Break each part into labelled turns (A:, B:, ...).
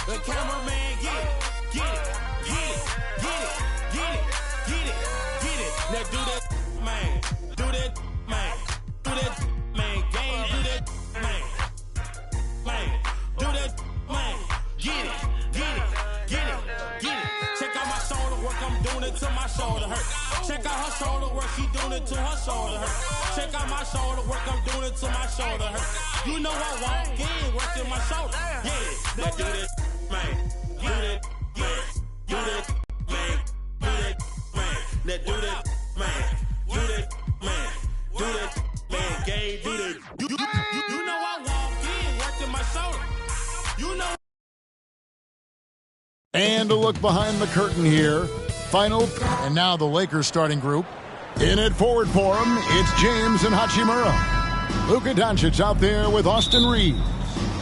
A: The cameraman, get it, get it, get it, get it, get it, get it, get it. Now do that, man. Do that, man. Do that, man. Game, do that, man. Man, do that, man. Get it, get it, get it, get it. Check out my shoulder work, I'm doing it till my shoulder hurt. Check out her shoulder work, she doing it till her shoulder hurt. Check out my shoulder work, I'm doing it till my shoulder hurt. You know I walk in, working my shoulder. Yeah, now do that, man. Do that, man. Do that, man. Do that, man. Now do that, man. Do that, man. Do that, man. Game, do that. You know I walk in, working my shoulder. You know.
B: And a look behind the curtain here. Final, and now the Lakers starting group. In at forward for him, it's James and Hachimura. Luka Doncic out there with Austin Reeves.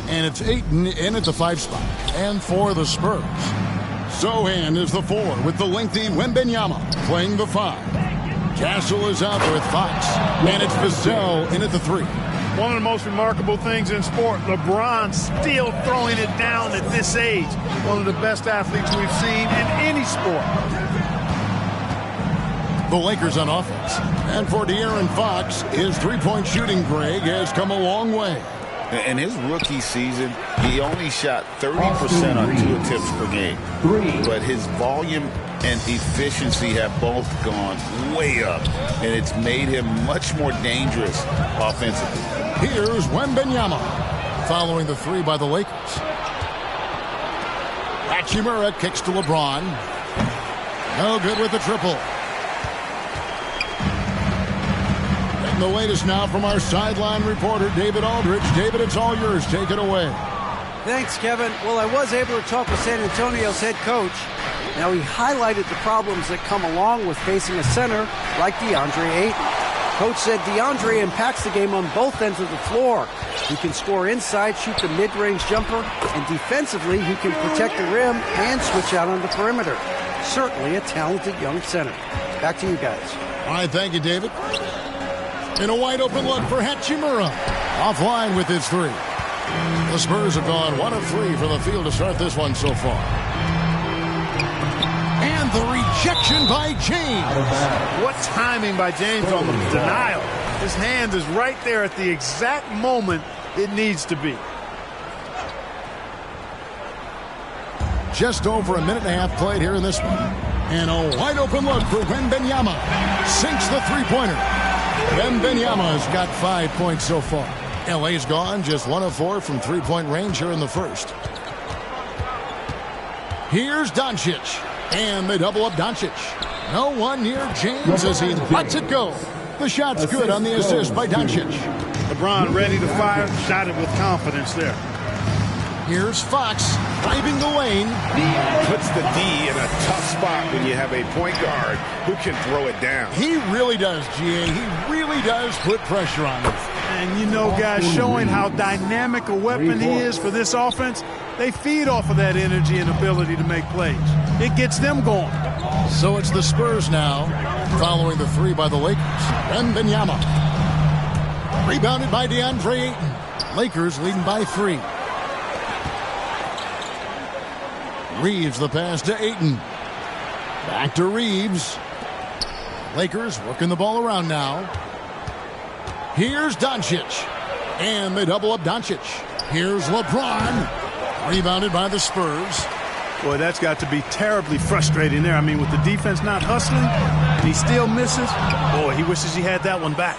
B: And it's Ayton in at the 5 spot. And for the Spurs, Sohan is the 4 with the lengthy Wembanyama playing the 5. Castle is out there with Fox. And it's Vassell in at the 3.
C: One of the most remarkable things in sport, LeBron still throwing it down at this age. One of the best athletes we've seen in any sport.
B: The Lakers on offense. And for De'Aaron Fox, his three-point shooting, Greg, has come a long way.
D: In his rookie season, he only shot 30% on 2 attempts per game. But his volume and efficiency have both gone way up, and it's made him much more dangerous offensively.
B: Here's Wembanyama, following the 3 by the Lakers. Hachimura kicks to LeBron. No good with the triple. The latest now from our sideline reporter, David Aldridge. David, it's all yours. Take it away.
E: Thanks, Kevin. Well, I was able to talk with San Antonio's head coach. Now, he highlighted the problems that come along with facing a center like DeAndre Ayton. Coach said DeAndre impacts the game on both ends of the floor. He can score inside, shoot the mid-range jumper, and defensively, he can protect the rim and switch out on the perimeter. Certainly a talented young center. Back to you guys.
B: All right, thank you, David. In a wide-open look for Hachimura. Offline with his 3. The Spurs have gone 1 of 3 from the field to start this one so far. And the rejection by James.
C: What timing by James on the denial. His hand is right there at the exact moment it needs to be.
B: Just over a minute and a half played here in this one. And a wide-open look for Wembanyama. Sinks the three-pointer. Wembanyama's got 5 points so far. LA's gone just 1 of 4 from three-point range here in the first. Here's Doncic. And they double up Doncic. No one near James as he lets it go. The shot's good on the assist by Doncic.
C: LeBron ready to fire. Shot it with confidence there.
B: Here's Fox driving the lane.
D: Puts the D in a tough spot when you have a point guard who can throw it down.
B: He really does, GA. He really does put pressure on him.
C: And you know, guys, showing how dynamic a weapon he is for this offense, they feed off of that energy and ability to make plays. It gets them going.
B: So it's the Spurs now, following the 3 by the Lakers. Wembanyama. Rebounded by DeAndre Ayton. Lakers leading by 3. Reeves the pass to Ayton. Back to Reeves. Lakers working the ball around now. Here's Doncic. And they double up Doncic. Here's LeBron. Rebounded by the Spurs.
C: Boy, that's got to be terribly frustrating there. I mean, with the defense not hustling, and he still misses. Boy, he wishes he had that one back.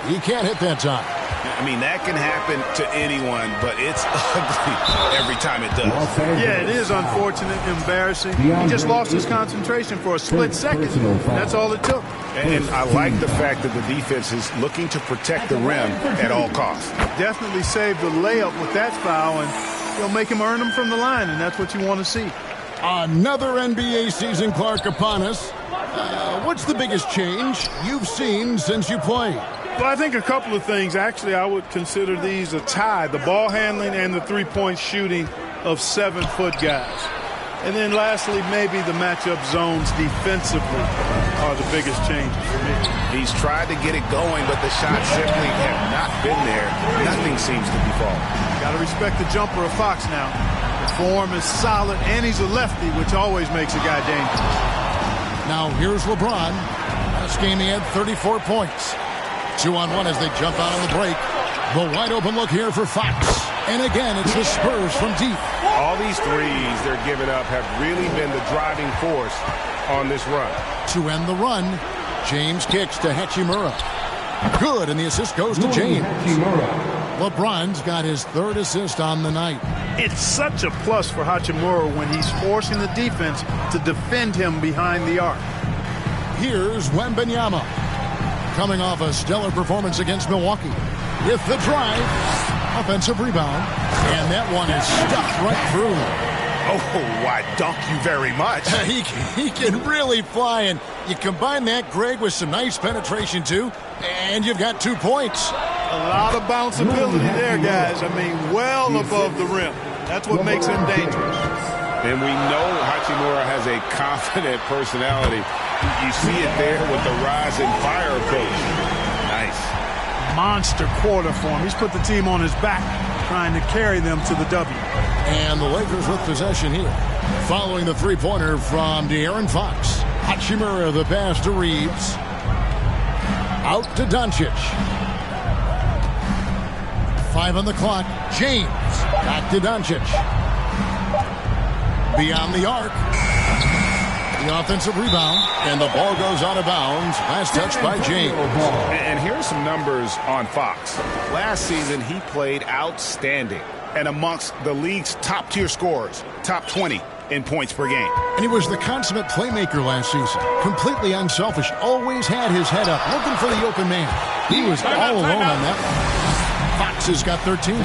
B: He can't hit that time.
D: I mean, that can happen to anyone, but it's ugly every time it does.
C: Yeah, it is unfortunate, embarrassing. He just lost his concentration for a split second. That's all it took.
D: And I like the fact that the defense is looking to protect the rim at all costs.
C: Definitely saved the layup with that foul, and he'll make him earn them from the line, and that's what you want to see.
B: Another NBA season, Clark, upon us. What's the biggest change you've seen since you played?
C: Well, I think a couple of things. Actually, I would consider these a tie, the ball handling and the three-point shooting of 7-foot guys. And then lastly, maybe the matchup zones defensively are the biggest changes for me.
D: He's tried to get it going, but the shots simply have not been there. Nothing seems to be falling.
C: Got to respect the jumper of Fox now. The form is solid, and he's a lefty, which always makes a guy dangerous.
B: Now here's LeBron. Last game he had 34 points. 2-on-1 as they jump out on the break. The wide open look here for Fox. And again, it's the Spurs from deep.
F: All these threes they're giving up have really been the driving force on this run.
B: To end the run, James kicks to Hachimura. Good, and the assist goes to James. LeBron's got his third assist on the night.
C: It's such a plus for Hachimura when he's forcing the defense to defend him behind the arc.
B: Here's Wembanyama. Coming off a stellar performance against Milwaukee. With the drive, offensive rebound, and that one is stuffed right through.
F: Oh, I dunk you very much.
B: He can really fly, and you combine that, Greg, with some nice penetration, too, and you've got 2 points.
C: A lot of bounceability there, guys. I mean, well above the rim. That's what makes him dangerous.
F: And we know Hachimura has a confident personality. You see it there with the rise and fire approach. Nice.
C: Monster quarter for him. He's put the team on his back, trying to carry them to the W.
B: And the Lakers with possession here. Following the three-pointer from De'Aaron Fox. Hachimura the pass to Reeves. Out to Doncic. 5 on the clock. James. Back to Doncic. Beyond the arc. The offensive rebound. And the ball goes out of bounds. Last touch by James.
F: And here's some numbers on Fox. Last season, he played outstanding and amongst the league's top-tier scorers, top 20 in points per game.
B: And he was the consummate playmaker last season. Completely unselfish. Always had his head up, looking for the open man. He was all alone on that one. Fox has got 13.
F: He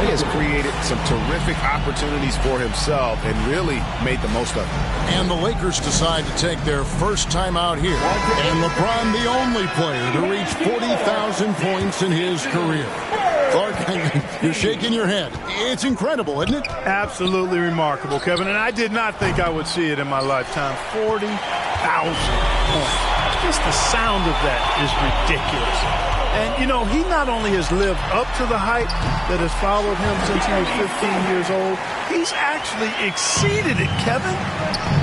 F: has created some terrific opportunities for himself and really made the most of it.
B: And the Lakers decide to take their first time out here. And LeBron, the only player to reach 40,000 points in his career. Clark, you're shaking your head. It's incredible, isn't it?
C: Absolutely remarkable, Kevin. And I did not think I would see it in my lifetime. 40,000 points. Just the sound of that is ridiculous. And, you know, he not only has lived up to the hype that has followed him since he was 15 years old, he's actually exceeded it, Kevin,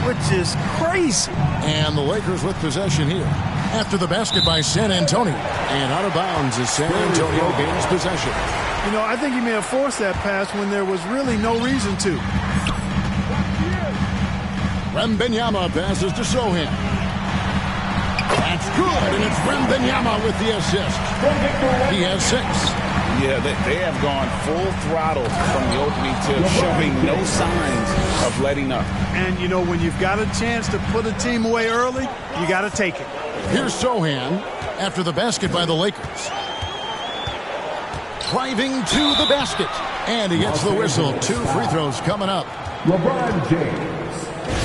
C: which is crazy.
B: And the Lakers with possession here. After the basket by San Antonio. And out of bounds as San Antonio gains possession.
C: You know, I think he may have forced that pass when there was really no reason to.
B: Wembanyama passes to Sohan. That's good, and it's Wembanyama with the assist. He has 6.
D: Yeah, they have gone full throttle from the opening tip, showing no signs of letting up.
C: And, you know, when you've got a chance to put a team away early, you got to take it.
B: Here's Sohan after the basket by the Lakers. Driving to the basket. And he gets the whistle. 2 free throws coming up.
G: LeBron James.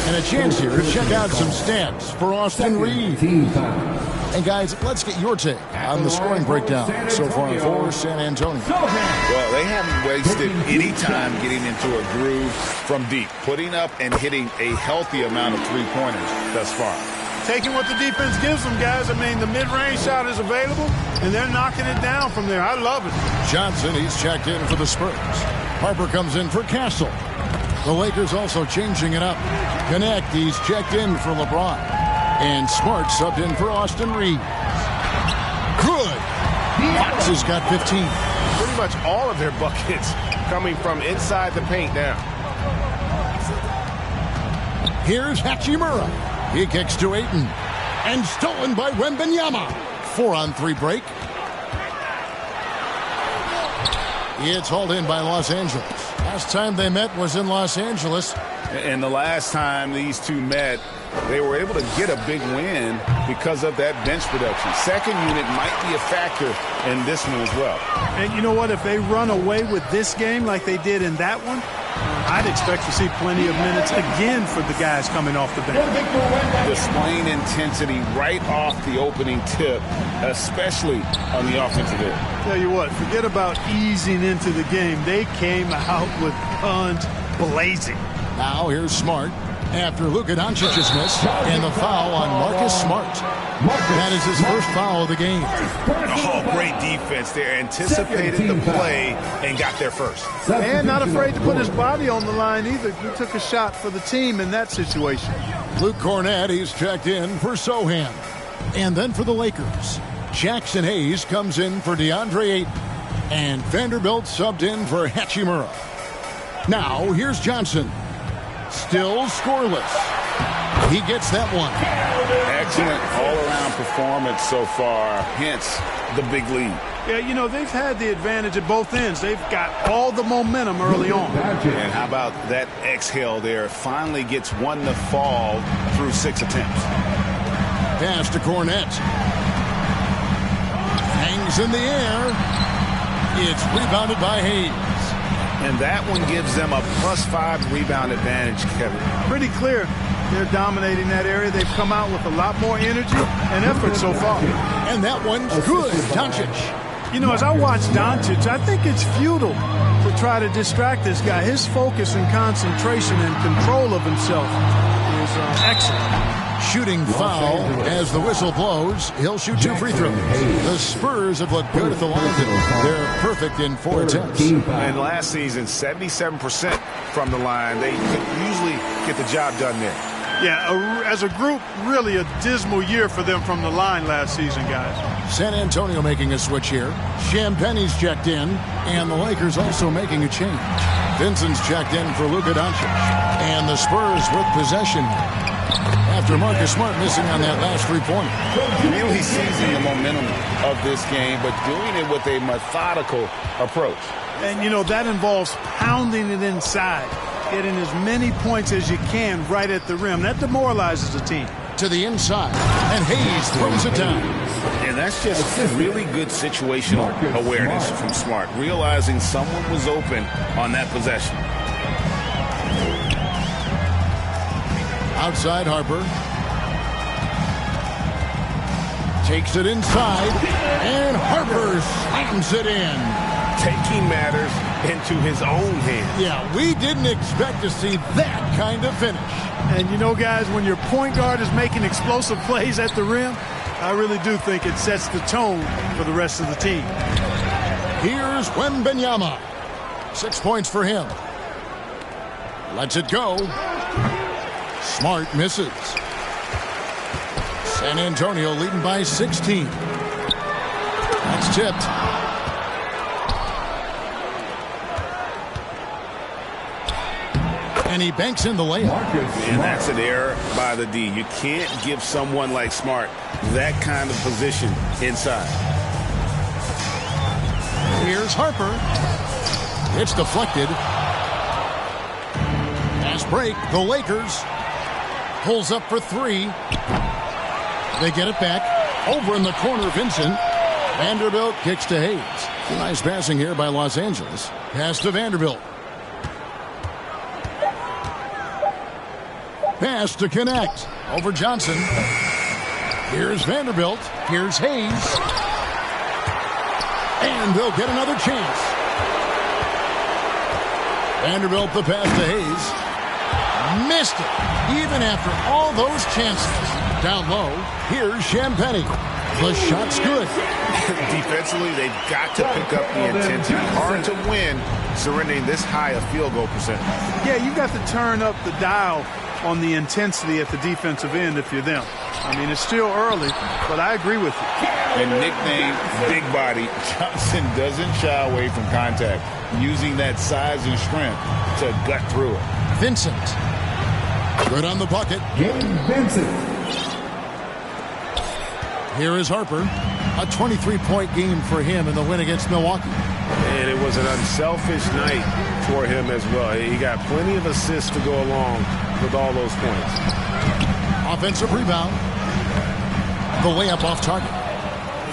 B: And a chance here to check out some stats for Austin Reed. And guys, let's get your take on the scoring breakdown so far for San Antonio.
D: Well, they haven't wasted any time getting into a groove from deep, putting up and hitting a healthy amount of three-pointers thus far.
C: Taking what the defense gives them, guys. I mean, the mid-range shot is available, and they're knocking it down from there. I love it.
B: Johnson, he's checked in for the Spurs. Harper comes in for Castle. The Lakers also changing it up. Connect, he's checked in for LeBron. And Smart subbed in for Austin Reed. Good. Fox has got 15.
F: Pretty much all of their buckets coming from inside the paint now.
B: Here's Hachimura. He kicks to Ayton. And stolen by Wembanyama. 4-on-3 break. It's hauled in by Los Angeles. Last time they met was in Los Angeles.
D: And the last time these two met, they were able to get a big win because of that bench production. Second unit might be a factor in this one as well.
C: And you know what? If they run away with this game like they did in that one, I'd expect to see plenty of minutes again for the guys coming off the bench.
D: Displaying intensity right off the opening tip, especially on the offensive end.
C: Tell you what, forget about easing into the game. They came out with guns blazing.
B: Now here's Smart. after Luka Doncic's miss and the foul on Marcus Smart. That is his first foul of the game.
F: Oh, great defense there. Anticipated the play and got there first.
C: And not afraid to put his body on the line either. He took a shot for the team in that situation.
B: Luke Cornett, he's checked in for Sohan. And then for the Lakers, Jackson Hayes comes in for DeAndre Ayton. And Vanderbilt subbed in for Hachimura. Now, here's Johnson. Still scoreless. He gets that one.
D: Excellent all-around performance so far, hence the big lead.
C: Yeah, you know, they've had the advantage at both ends. They've got all the momentum early on.
F: And how about that exhale there? Finally gets one to fall through 6 attempts.
B: Pass to Cornett. Hangs in the air. It's rebounded by Hayes.
F: And that one gives them a +5 rebound advantage, Kevin.
C: Pretty clear. They're dominating that area. They've come out with a lot more energy and effort so far.
B: And that one's good. Doncic.
C: You know, as I watch Doncic, I think it's futile to try to distract this guy. His focus and concentration and control of himself is excellent.
B: Shooting foul as the whistle blows. He'll shoot 2 free throws. The Spurs have looked good at the line. They're perfect in 4 attempts.
F: And last season, 77% from the line. They could usually get the job done there.
C: Yeah, as a group, really a dismal year for them from the line last season, guys.
B: San Antonio making a switch here. Champagne's checked in, and the Lakers also making a change. Vincent's checked in for Luka Doncic. And the Spurs with possession after Marcus Smart missing on that last 3-pointer.
D: Really seizing the momentum of this game, but doing it with a methodical approach.
C: And, you know, that involves pounding it inside, getting as many points as you can right at the rim. That demoralizes the team.
B: To the inside, and Hayes throws it down.
D: And that's just really good situational awareness from Smart, realizing someone was open on that possession.
B: Outside Harper. Takes it inside, and Harper slams it in.
F: Taking matters into his own hands.
B: Yeah, we didn't expect to see that kind of finish.
C: And you know, guys, when your point guard is making explosive plays at the rim, I really do think it sets the tone for the rest of the team.
B: Here's Wembanyama. 6 points for him. Lets it go. Smart misses. San Antonio leading by 16. That's tipped. And he banks in the layup.
F: And that's an error by the D. You can't give someone like Smart that kind of position inside.
B: Here's Harper. It's deflected. Fast break. The Lakers. Pulls up for 3. They get it back. Over in the corner, Vincent. Vanderbilt kicks to Hayes. Nice passing here by Los Angeles. Pass to Vanderbilt. Pass to connect. Over Johnson. Here's Vanderbilt. Here's Hayes. And they'll get another chance. Vanderbilt the pass to Hayes. Missed it. Even after all those chances. Down low. Here's Champagnie. The shot's good.
F: Defensively, they've got to pick up the intensity. Hard to win surrendering this high a field goal percentage.
C: Yeah, you've got to turn up the dial on the intensity at the defensive end if you're them. I mean, it's still early, but I agree with you.
D: And nicknamed Big Body, Johnson doesn't shy away from contact, using that size and strength to gut through it.
B: Vincent. Good on the bucket.
G: Gabe Vincent.
B: Here is Harper. A 23-point game for him in the win against Milwaukee.
H: And it was an unselfish night for him as well. He got plenty of assists to go along with all those points.
B: Offensive rebound. The layup off target.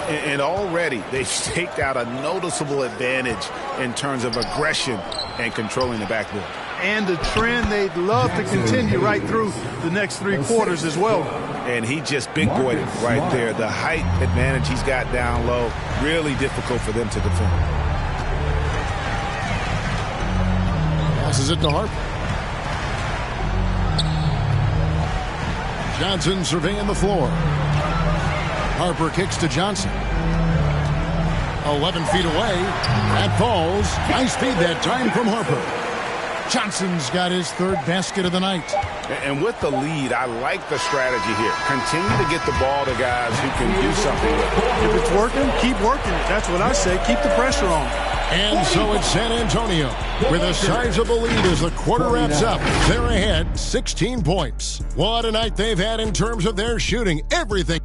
F: And already they've staked out a noticeable advantage in terms of aggression and controlling the backboard.
C: And a trend they'd love to continue right through the next 3 quarters as well.
F: And he just big-boyed it right there. The height advantage he's got down low, really difficult for them to defend. Passes
B: it to Harper. Johnson surveying the floor. Harper kicks to Johnson. 11 feet away. That falls. Nice feed that time from Harper. Johnson's got his third basket of the night.
F: And with the lead, I like the strategy here. Continue to get the ball to guys who can do something with it.
C: If it's working, keep working it. That's what I say. Keep the pressure on.
B: And so it's San Antonio with a sizable lead as the quarter wraps up. They're ahead 16 points. What a night they've had in terms of their shooting. Everything.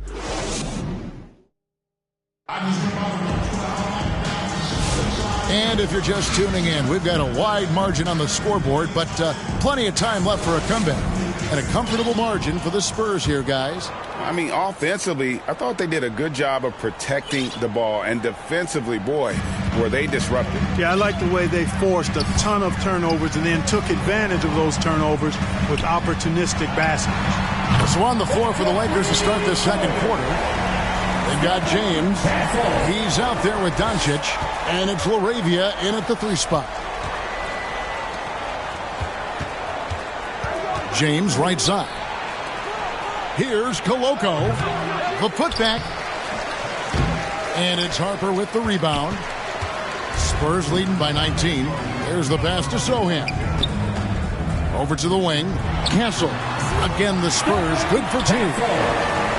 B: And if you're just tuning in, we've got a wide margin on the scoreboard, but plenty of time left for a comeback. And a comfortable margin for the Spurs here, guys.
F: I mean, offensively, I thought they did a good job of protecting the ball. And defensively, boy, were they disruptive.
C: Yeah, I like the way they forced a ton of turnovers and then took advantage of those turnovers with opportunistic baskets.
B: So on the floor for the Lakers to start this second quarter. They've got James. He's out there with Doncic. And it's LaRavia in at the 3 spot. James right side. Here's Koloko. The putback. And it's Harper with the rebound. Spurs leading by 19. There's the pass to Sohan. Over to the wing. Castle. Again, the Spurs good for 2.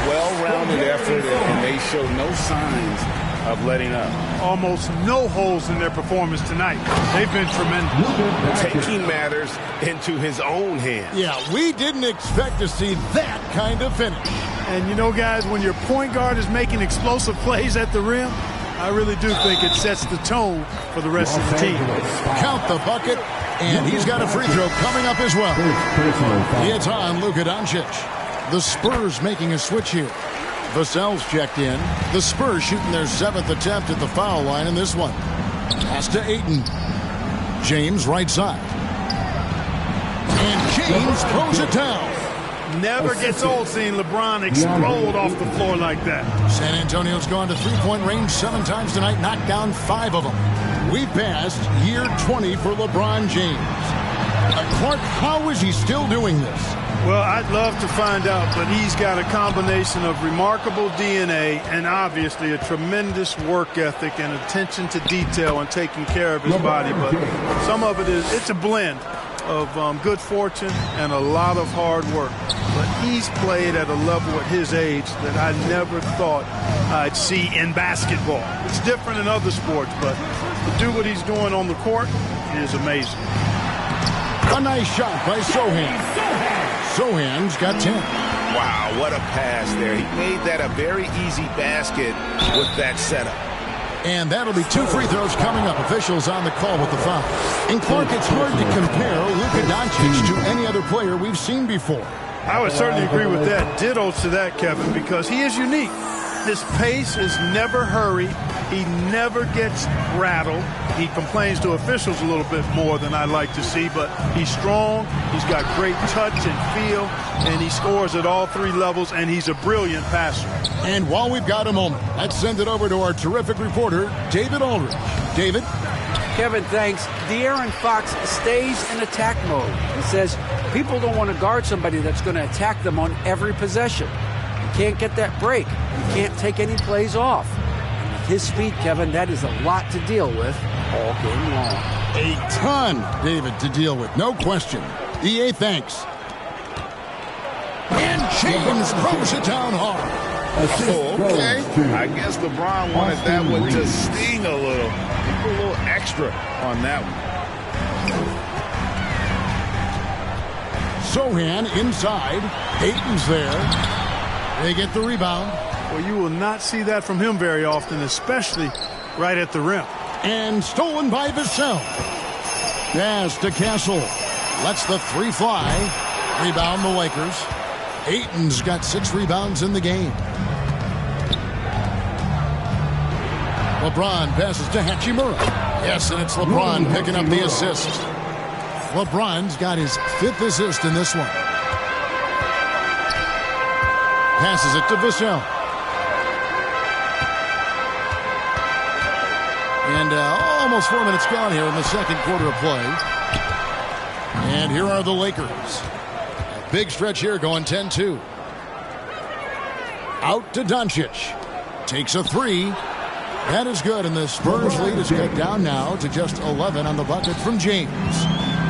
F: Well-rounded effort, and they show no signs of letting up.
C: Almost no holes in their performance tonight. They've been tremendous.
F: Taking matters into his own hands.
B: Yeah, we didn't expect to see that kind of finish.
C: And you know, guys, when your point guard is making explosive plays at the rim, I really do think it sets the tone for the rest of the team.
B: Count the bucket, and he's got a free throw coming up as well. It's on Luka Doncic. The Spurs making a switch here. Vassell's checked in. The Spurs shooting their 7th attempt at the foul line in this one. Pass to Ayton. James right side. And James throws it down.
C: Never gets old seeing LeBron explode off the floor like that.
B: San Antonio's gone to three-point range 7 times tonight, knocked down 5 of them. We passed year 20 for LeBron James. Clark, how is he still doing this?
C: Well, I'd love to find out, but he's got a combination of remarkable DNA and obviously a tremendous work ethic and attention to detail and taking care of his body. But some of it's a blend of good fortune and a lot of hard work. But he's played at a level at his age that I never thought I'd see in basketball. It's different in other sports, but to do what he's doing on the court is amazing.
B: A nice shot by Sohan. Sohan's got 10.
F: Wow, what a pass there. He made that a very easy basket with that setup.
B: And that'll be 2 free throws coming up. Officials on the call with the foul. And Clark, it's hard to compare Luka Doncic to any other player we've seen before.
C: I would certainly agree with that. Ditto to that, Kevin, because he is unique. His pace is never hurried. He never gets rattled. He complains to officials a little bit more than I like to see, but he's strong. He's got great touch and feel, and he scores at all 3 levels, and he's a brilliant passer.
B: And while we've got a moment, let's send it over to our terrific reporter, David Aldridge. David?
E: Kevin, thanks. De'Aaron Fox stays in attack mode. He says people don't want to guard somebody that's going to attack them on every possession. You can't get that break. You can't take any plays off. And with his speed, Kevin, that is a lot to deal with all game long.
B: A ton, David, to deal with. No question. EA, thanks. And James throws it down hard.
F: Oh, okay. I guess LeBron wanted that one to sting a little. Give a little extra on that one.
B: Sohan inside. Ayton's there. They get the rebound.
C: Well, you will not see that from him very often, especially right at the rim.
B: And stolen by Vassell. Pass to Castle. Lets the 3 fly. Rebound the Lakers. Ayton's got 6 rebounds in the game. LeBron passes to Hachimura. Yes, and it's LeBron picking up the assist. LeBron's got his 5th assist in this one. Passes it to Vassell. And almost 4 minutes gone here in the second quarter of play. And here are the Lakers. A big stretch here going 10-2. Out to Doncic. Takes a three. That is good, and the Spurs lead is cut down now to just 11 on the bucket from James.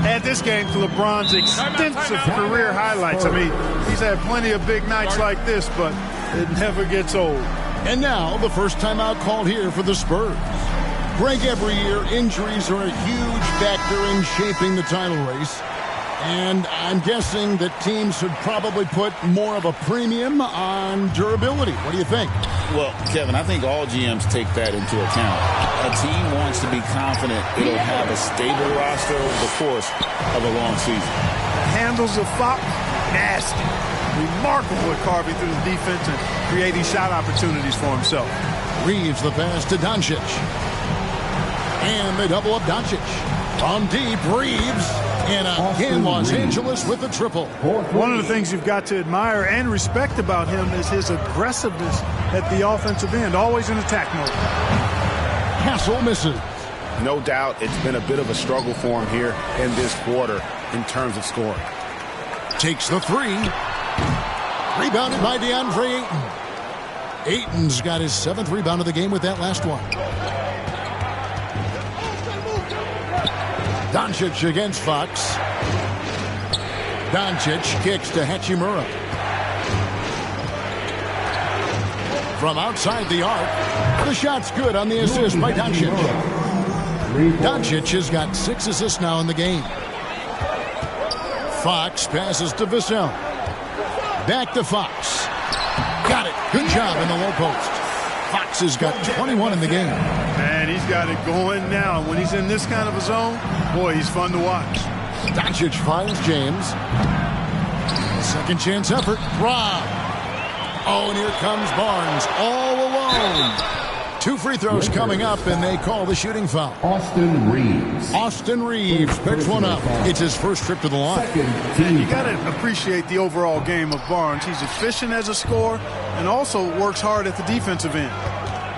C: Add this game to LeBron's extensive career highlights. I mean, he's had plenty of big nights like this, but it never gets old.
B: And now, the first timeout called here for the Spurs. Greg, every year, injuries are a huge factor in shaping the title race. And I'm guessing that teams should probably put more of a premium on durability. What do you think?
D: Well, Kevin, I think all GMs take that into account. A team wants to be confident it'll have a stable roster over the course of a long season.
C: Handles of Fox, nasty. Remarkable at carving through the defense and creating shot opportunities for himself.
B: Reeves the pass to Doncic. And they double up Doncic. From deep, Reeves. And again, Los Angeles with a triple.
C: One of the things you've got to admire and respect about him is his aggressiveness at the offensive end, always in attack mode.
B: Hassel misses.
F: No doubt it's been a bit of a struggle for him here in this quarter in terms of scoring.
B: Takes the three. Rebounded by DeAndre Ayton. Ayton's got his 7th rebound of the game with that last one. Doncic against Fox. Doncic kicks to Hachimura. From outside the arc, the shot's good on the assist by Doncic. Doncic has got 6 assists now in the game. Fox passes to Vassell. Back to Fox. Got it. Good job in the low post. Fox has got 21 in the game.
C: Man, he's got it going now. When he's in this kind of a zone, boy, he's fun to watch.
B: Doncic finds James. Second chance effort. Rob. Oh, and here comes Barnes all alone. 2 free throws coming up, and they call the shooting foul.
G: Austin Reeves.
B: Austin Reeves picks one up. It's his first trip to the line.
C: And you got to appreciate the overall game of Barnes. He's efficient as a scorer and also works hard at the defensive end.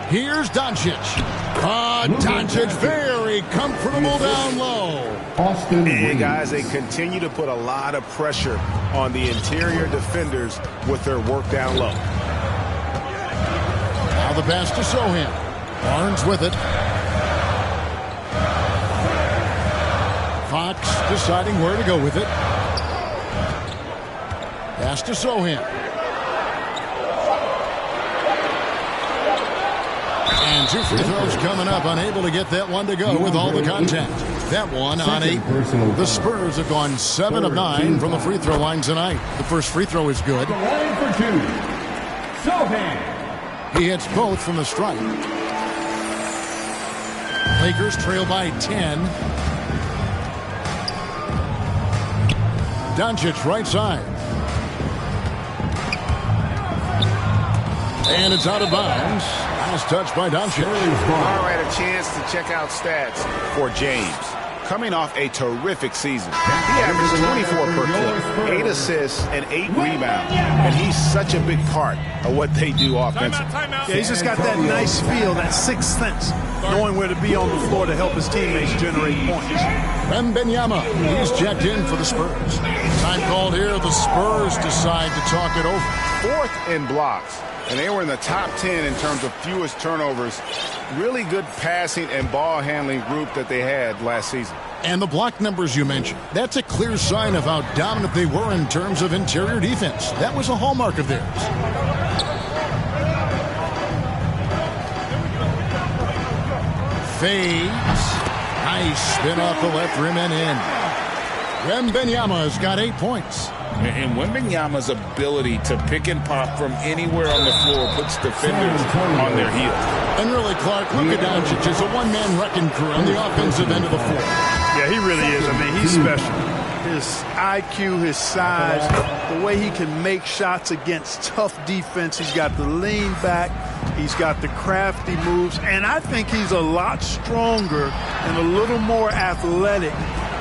B: Here's Doncic. Doncic very comfortable down low.
G: Austin
F: And
G: Reeves.
F: guys, they continue to put a lot of pressure on the interior defenders with their work down low.
B: Now the pass to Sohan. Barnes with it. Fox deciding where to go with it. Pass to Sohan. And 2 free throws coming up. Unable to get that one to go with all the contact. That one on 8. The Spurs have gone 7 of 9 from the free throw line tonight. The first free throw is good.
G: Line for 2. Sohan.
B: He hits both from the stripe. Lakers trail by 10. Doncic right side. And it's out of bounds. Last touch by Doncic.
F: All right, a chance to check out stats for James. Coming off a terrific season. He averaged 24 per clip, 8 assists, and 8 rebounds. And he's such a big part of what they do offensively.
C: Yeah, he's just got that nice feel, that sixth sense, knowing where to be on the floor to help his teammates generate points.
B: Wembanyama, he's checked in for the Spurs. Time called here. The Spurs decide to talk it over.
F: 4th in blocks. And they were in the top 10 in terms of fewest turnovers. Really good passing and ball handling group that they had last season.
B: And the block numbers you mentioned, that's a clear sign of how dominant they were in terms of interior defense. That was a hallmark of theirs. Fades. Nice spin off the left rim and in. Wembanyama's got 8 points.
D: And Wembanyama's ability to pick and pop from anywhere on the floor puts defenders on their heels.
B: And really, Clark, Luka Doncic is a one-man wrecking crew on the offensive end of the floor.
C: Yeah, he really is. I mean, he's special. His IQ, his size, the way he can make shots against tough defense. He's got the lean back. He's got the crafty moves. And I think he's a lot stronger and a little more athletic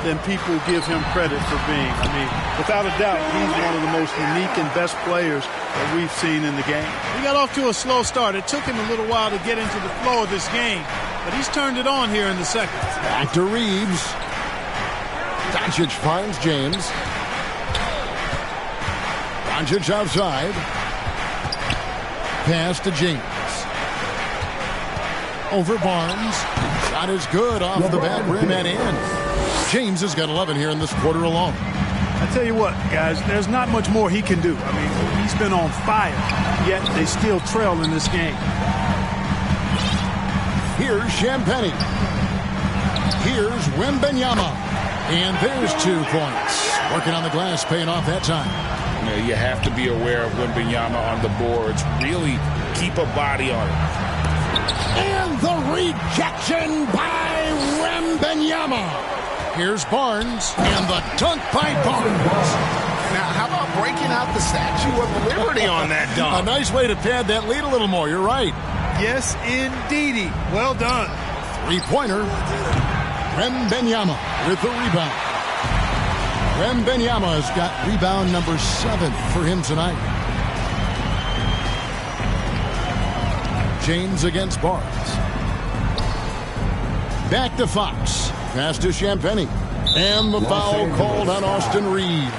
C: than people give him credit for being. I mean, without a doubt, he's one of the most unique and best players that we've seen in the game. He got off to a slow start. It took him a little while to get into the flow of this game, but he's turned it on here in the second.
B: Back to Reeves. Doncic finds James. Doncic outside. Pass to James. Over Barnes. Shot is good off the back rim and in. James has got 11 here in this quarter alone.
C: I tell you what, guys, there's not much more he can do. I mean, he's been on fire, yet they still trail in this game.
B: Here's Champagnie. Here's Wembanyama. And there's 2 points. Working on the glass, paying off that time.
D: You have to be aware of Wembanyama on the boards. Really keep a body on it.
B: And the rejection by Wembanyama. Here's Barnes, and the dunk by Barnes.
F: Now, how about breaking out the Statue of Liberty on that dunk?
B: A nice way to pad that lead a little more. You're right.
C: Yes, indeedy. Well done.
B: 3-pointer. Wembanyama with the rebound. Wembanyama has got rebound number 7 for him tonight. James against Barnes. Back to Fox. Pass to Champagnie. And the foul called on Austin Reeves.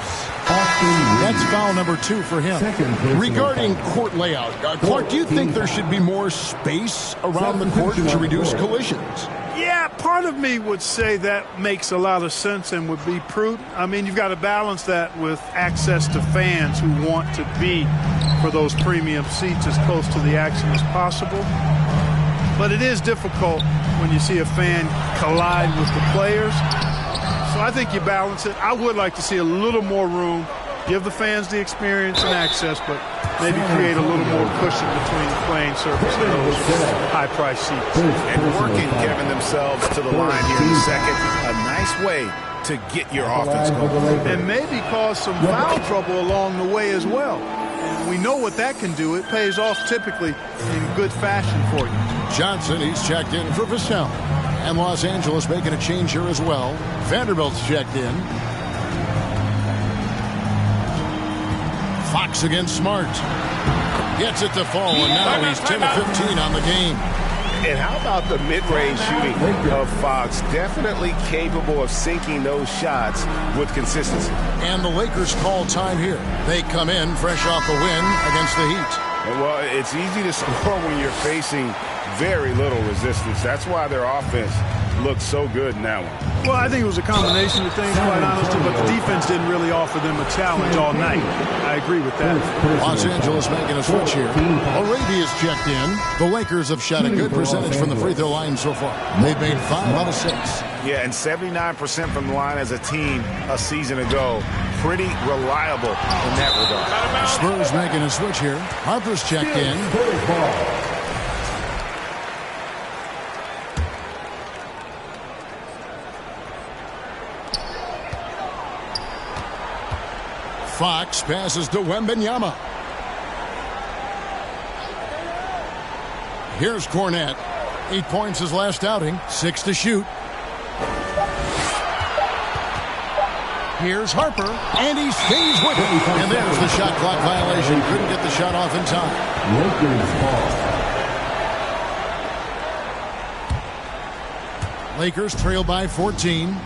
B: That's foul number 2 for him. Regarding court layout, Clark, do you think there should be more space around the court to reduce collisions?
C: Yeah, part of me would say that makes a lot of sense and would be prudent. I mean, you've got to balance that with access to fans who want to be for those premium seats as close to the action as possible. But it is difficult when you see a fan collide with the players. So I think you balance it. I would like to see a little more room, give the fans the experience and access, but maybe create a little more cushion between the playing surface and those high-priced seats.
F: And working, Kevin, themselves to the line here in the second. A nice way to get your offense going.
C: And maybe cause some foul trouble along the way as well. And we know what that can do. It pays off typically in good fashion for you.
B: Johnson, he's checked in for Vassell. And Los Angeles making a change here as well. Vanderbilt's checked in. Fox against Smart. Gets it to fall, and now he's 10 of 15 on the game.
H: And how about the mid-range shooting of Fox? Definitely capable of sinking those shots with consistency.
B: And the Lakers call time here. They come in fresh off a win against the Heat.
H: And well, it's easy to score when you're facing very little resistance. That's why their offense looked so good in that one.
C: Well, I think it was a combination of things, quite honestly, but the defense didn't really offer them a challenge all night. I agree with that.
B: Los Angeles making a switch here. Arabia's checked in. The Lakers have shot a good percentage from the free throw line so far. They've made 5 out of 6.
H: Yeah, and 79% from the line as a team a season ago. Pretty reliable in that regard.
B: Spurs making a switch here. Harper's checked in. Fox passes to Wembanyama. Here's Cornette. 8 points his last outing. 6 to shoot. Here's Harper, and he stays with it. And there's the shot clock violation. Couldn't get the shot off in time. Lakers trail by 14.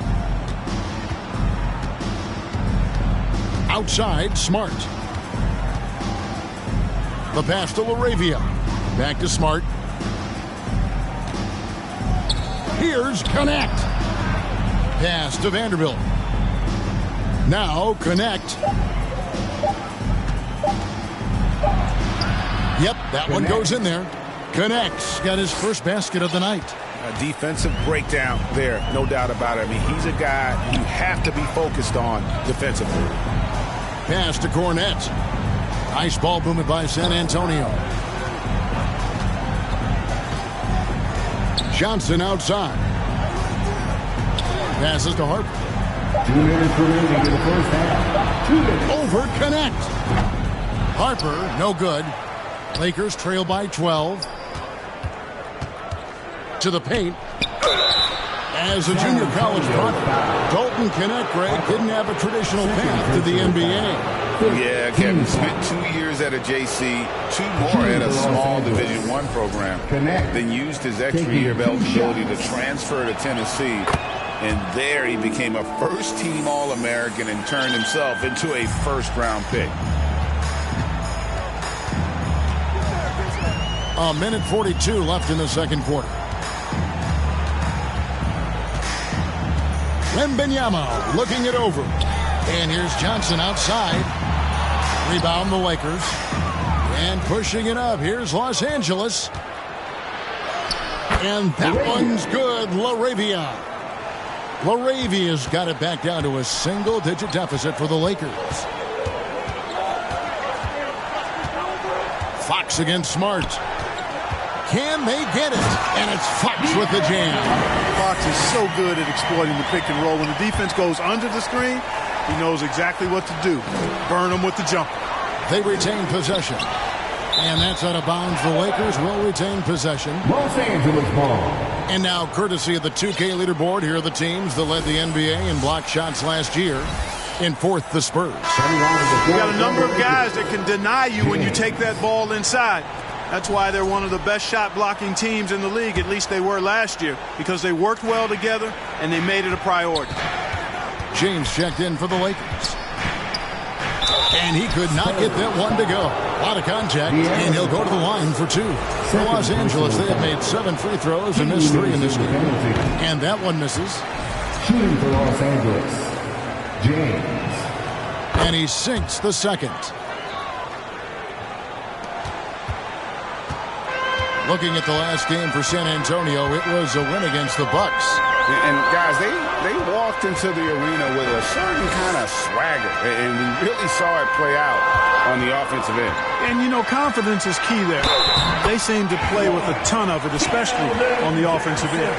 B: Outside, Smart. The pass to LaRavia. Back to Smart. Here's Connect. Pass to Vanderbilt. Now Connect. Yep, that one goes in there. Connect's got his first basket of the night.
H: A defensive breakdown there, no doubt about it. I mean, he's a guy you have to be focused on defensively.
B: Pass to Cornette. Nice ball movement by San Antonio. Johnson outside. Passes to Harper.
G: 2 minutes remaining in the first half. 2 minutes.
B: Over Connect. Harper, no good. Lakers trail by 12. To the paint. As a junior college product, Dalton Connect, Greg, didn't have a traditional path to the NBA.
D: Yeah, Kevin spent 2 years at a JC, 2 more at a small Division I program, then used his extra year of eligibility to transfer to Tennessee. And there he became a first-team All-American and turned himself into a first-round pick.
B: A minute 42 left in the second quarter. Wembanyama looking it over. And here's Johnson outside. Rebound the Lakers. And pushing it up. Here's Los Angeles. And that one's good. LaRavia's got it back down to a single-digit deficit for the Lakers. Fox against Smart. Can they get it? And it's Fox with the jam.
C: Fox is so good at exploiting the pick and roll. When the defense goes under the screen, he knows exactly what to do. Burn them with the jumper.
B: They retain possession. And that's out of bounds. The Lakers will retain possession.
G: Los Angeles ball.
B: And now, courtesy of the 2K leaderboard, here are the teams that led the NBA in block shots last year. In fourth, the Spurs.
C: You got a number of guys that can deny you when you take that ball inside. That's why they're one of the best shot blocking teams in the league. At least they were last year, because they worked well together and they made it a priority.
B: James checked in for the Lakers. And he could not get that one to go. A lot of contact, and he'll go to the line for two. For Los Angeles, they have made 7 free throws and missed 3 in this game. And that one misses.
G: Shooting for Los Angeles, James.
B: And he sinks the second. Looking at the last game for San Antonio, it was a win against the Bucks.
F: And guys, they walked into the arena with a certain kind of swagger, and we really saw it play out on the offensive end.
C: And, you know, confidence is key there. They seem to play with a ton of it, especially on the offensive end.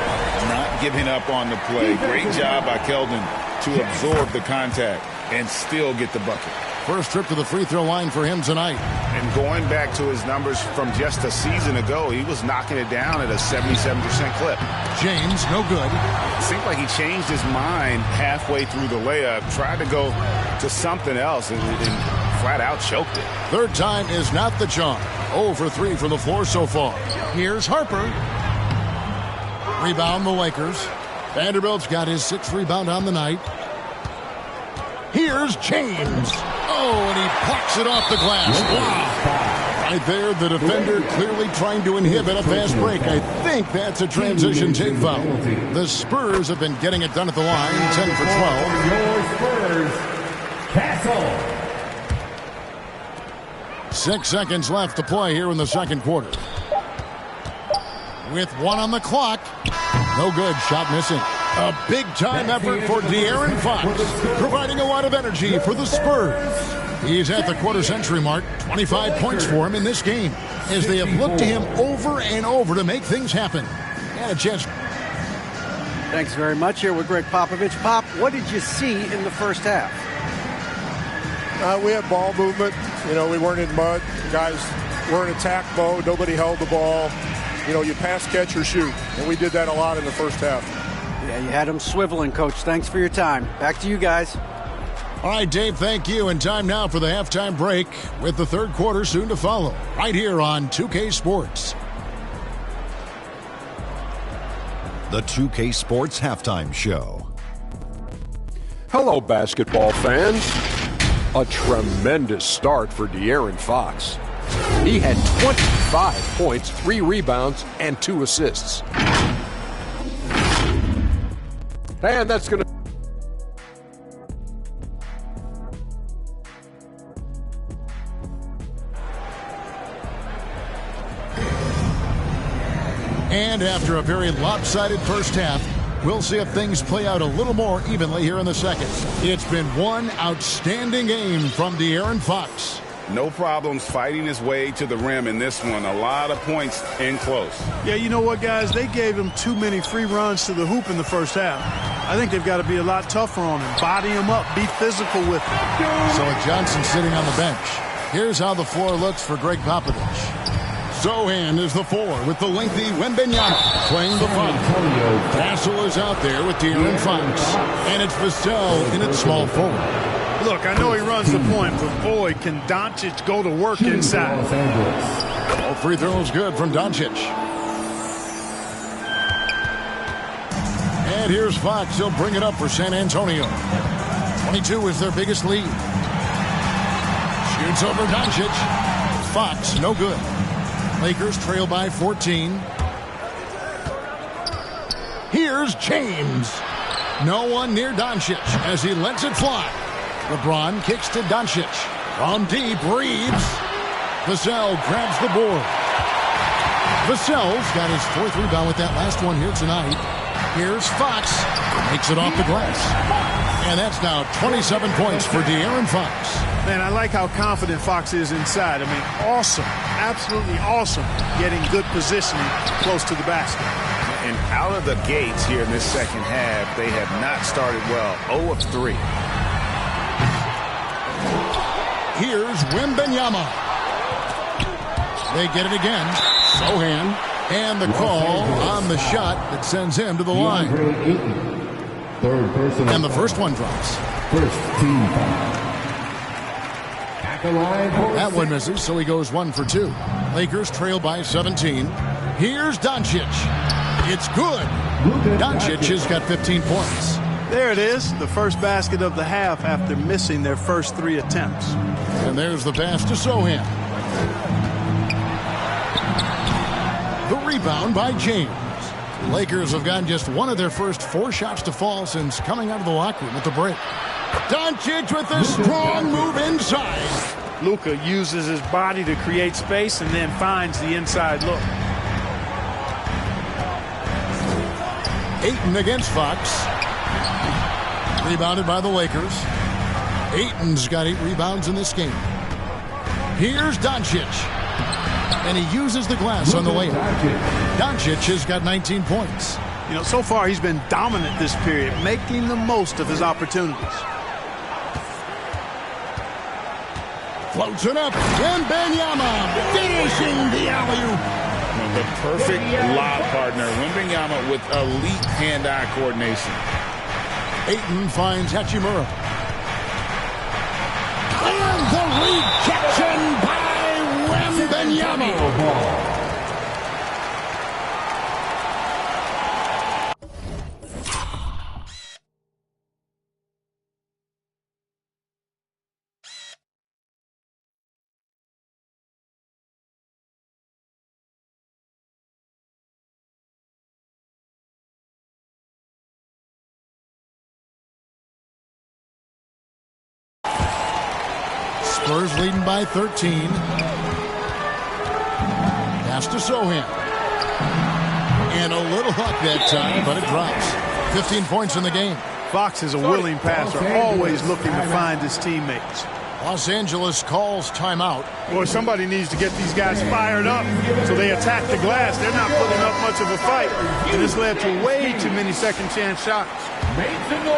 D: Not giving up on the play. Great job by Keldon to absorb the contact and still get the bucket.
B: First trip to the free throw line for him tonight.
F: And going back to his numbers from just a season ago, he was knocking it down at a 77% clip.
B: James, no good.
F: It seemed like he changed his mind halfway through the layup, tried to go to something else, and flat out choked it.
B: Third time is not the charm. 0 for 3 from the floor so far. Here's Harper. Rebound the Lakers. Vanderbilt's got his 6th rebound on the night. Here's James. Oh, and he plucks it off the glass. Wow. Right there, the defender clearly trying to inhibit a fast break. I think that's a transition take foul. The Spurs have been getting it done at the line, 10 for 12.
G: Your Spurs, Castle.
B: 6 seconds left to play here in the second quarter. With 1 on the clock. No good. Shot missing. A big-time effort for De'Aaron Fox, providing a lot of energy for the Spurs. He's at the quarter-century mark. 25 points for him in this game, as they have looked to him over and over to make things happen. And a chance.
E: Thanks very much. Here with Greg Popovich. Pop, what did you see in the first half?
I: We had ball movement. You know, we weren't in mud. The guys were in attack mode. Nobody held the ball. You know, you pass, catch, or shoot. And we did that a lot in the first half.
E: Yeah, you had them swiveling, Coach. Thanks for your time. Back to you guys.
B: All right, Dave, thank you. And time now for the halftime break, with the third quarter soon to follow, right here on 2K Sports.
J: The 2K Sports Halftime Show.
K: Hello, basketball fans. A tremendous start for De'Aaron Fox. He had 25 points, 3 rebounds, and 2 assists. And that's going to...
B: And after a very lopsided first half, we'll see if things play out a little more evenly here in the second. It's been one outstanding game from De'Aaron Fox.
F: No problems fighting his way to the rim in this one. A lot of points in close.
C: Yeah, you know what, guys? They gave him too many free runs to the hoop in the first half. I think they've got to be a lot tougher on him. Body him up. Be physical with him.
B: So with Johnson sitting on the bench, here's how the floor looks for Greg Popovich. Sohan is the 4 with the lengthy Wembanyama playing the 5. Castle is out there with De'Aaron Fox. And it's Vassell in its small forward.
C: Look, I know he runs the point, but boy, can Doncic go to work inside.
B: All free throws good from Doncic. And here's Fox. He'll bring it up for San Antonio. 22 is their biggest lead. Shoots over Doncic. Fox, no good. Lakers trail by 14. Here's James. No one near Doncic as he lets it fly. LeBron kicks to Doncic. From deep, Reeves. Vassell grabs the board. Vassell's got his 4th rebound with that last one here tonight. Here's Fox. Makes it off the glass. And that's now 27 points for De'Aaron Fox.
C: Man, I like how confident Fox is inside. I mean, awesome. Absolutely awesome. Getting good positioning close to the basket.
F: And out of the gates here in this second half, they have not started well. 0 of 3.
B: Here's Wembanyama. They get it again. Sohan. And the call on the shot that sends him to the line. And the first one drops.
G: First team foul.
B: That one misses, so he goes 1 for 2. Lakers trail by 17. Here's Doncic. It's good. Doncic has got 15 points.
C: There it is, the first basket of the half after missing their first 3 attempts.
B: And there's the pass to Sohan. The rebound by James. Lakers have gotten just one of their first 4 shots to fall since coming out of the locker room at the break. Doncic with a strong move inside.
C: Luka uses his body to create space and then finds the inside look.
B: Ayton against Fox. Rebounded by the Lakers. Ayton's got 8 rebounds in this game. Here's Doncic. And he uses the glass on the layup. Doncic has got 19 points.
C: You know, so far he's been dominant this period, making the most of his opportunities.
B: Floats it up. Wembanyama finishing the alley-oop.
D: The perfect lob partner. Wembanyama with elite hand-eye coordination.
B: Ayton finds Hachimura. And the rejection by Wembanyama. Spurs leading by 13. Pass to Sohan. And a little luck that time, but it drops. 15 points in the game.
C: Fox is a willing passer, always looking to find his teammates.
B: Los Angeles calls timeout.
C: Boy, somebody needs to get these guys fired up so they attack the glass. They're not putting up much of a fight, and this led to way too many second chance shots.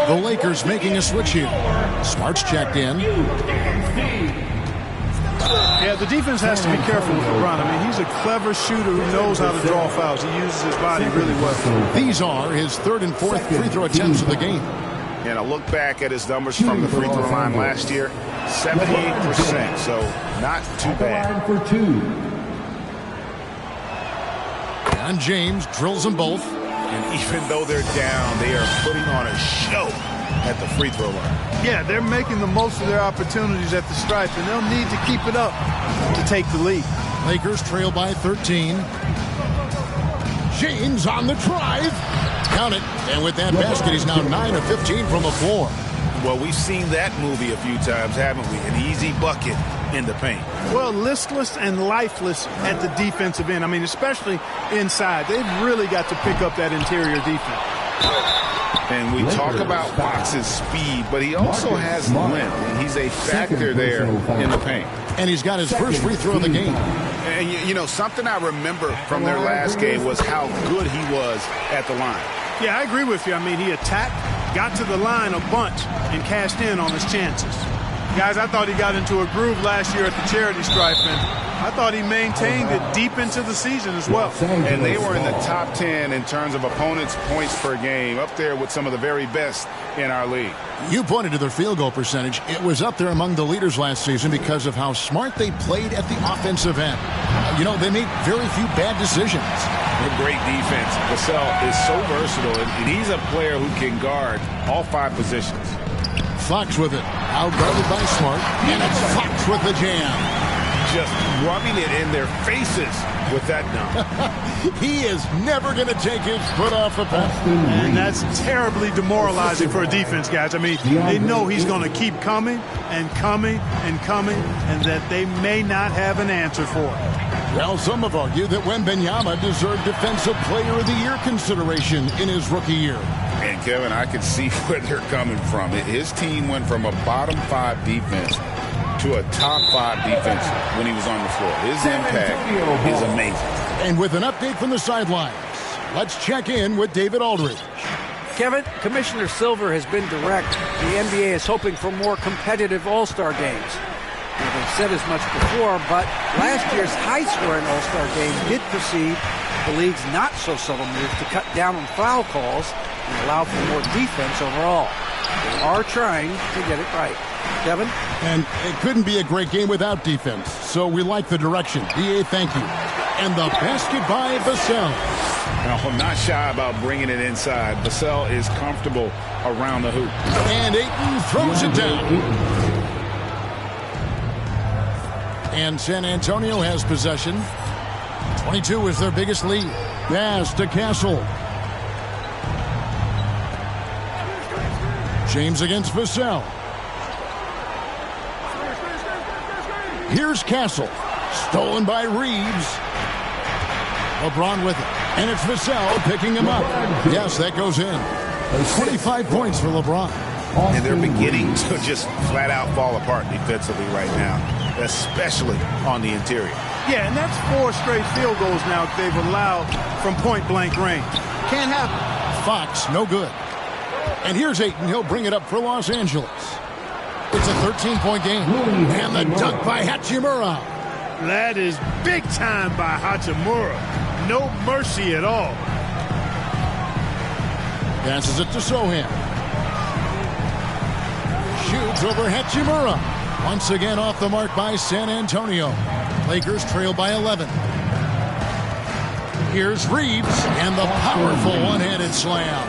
B: The Lakers making a switch here. Smart's checked in.
C: Yeah, the defense has to be careful with LeBron. I mean, he's a clever shooter who knows how to draw fouls. He uses his body really well.
B: These are his 3rd and 4th free throw attempts of the game.
F: And I look back at his numbers from the free throw line last year, 78%, so not too bad.
B: And James drills them both.
F: And even though they're down, they are putting on a show at the free throw line.
C: Yeah, they're making the most of their opportunities at the stripe, and they'll need to keep it up to take the lead.
B: Lakers trail by 13. James on the drive. Count it. And with that basket, he's now 9 of 15 from the floor.
F: Well, we've seen that movie a few times, haven't we? An easy bucket in the paint.
C: Well, listless and lifeless at the defensive end. I mean, especially inside. They've really got to pick up that interior defense.
F: And we talk about Fox's speed, but he also has length. And he's a factor there in the paint.
B: And he's got his first free throw of the game.
F: And, you know, something I remember from their last game was how good he was at the line.
C: Yeah, I agree with you. I mean, he attacked, got to the line a bunch, and cashed in on his chances. Guys, I thought he got into a groove last year at the charity stripe, and I thought he maintained it deep into the season as well.
F: And they were in the top 10 in terms of opponents' points per game, up there with some of the very best in our league.
B: You pointed to their field goal percentage. It was up there among the leaders last season because of how smart they played at the offensive end. You know, they made very few bad decisions.
F: A great defense. Vassell is so versatile, and he's a player who can guard all 5 positions.
B: Fox with it. Out guarded by Smart. And it's Fox with the jam.
F: just rubbing it in their faces with that dunk.
B: He is never going to take his foot off the pedal.
C: And that's terribly demoralizing for a defense, guys. I mean, they know he's going to keep coming and coming and coming, and that they may not have an answer for it.
B: Well, some have argued that Wembanyama deserved Defensive Player of the Year consideration in his rookie year.
D: And, Kevin, I can see where they're coming from. His team went from a bottom 5 defense to a top 5 defense when he was on the floor. His impact is amazing.
B: And with an update from the sidelines, let's check in with David Aldridge.
E: Kevin, Commissioner Silver has been direct. The NBA is hoping for more competitive All-Star games. Now, they've said as much before, but last year's high-scoring All-Star game did precede the league's not-so-subtle move to cut down on foul calls and allow for more defense overall. They are trying to get it right. Kevin?
B: And it couldn't be a great game without defense, so we like the direction. BA, thank you. And the basket by Vassell.
F: No, not shy about bringing it inside. Vassell is comfortable around the hoop.
B: And Ayton throws it down. And San Antonio has possession. 22 is their biggest lead. Pass to Castle. James against Vassell. Here's Castle. Stolen by Reeves. LeBron with it. And it's Vassell picking him up. Yes, that goes in. 25 points for LeBron.
F: And they're beginning to just flat out fall apart defensively right now, especially on the interior.
C: Yeah, and that's 4 straight field goals now they've allowed from point-blank range. Can't happen.
B: Fox, no good. And here's Ayton. He'll bring it up for Los Angeles. It's a 13-point game. And the dunk by Hachimura.
C: That is big time by Hachimura. No mercy at all.
B: Passes it to Sohan. Shoots over Hachimura. Once again off the mark by San Antonio. Lakers trail by 11. Here's Reeves and the powerful one-handed slam.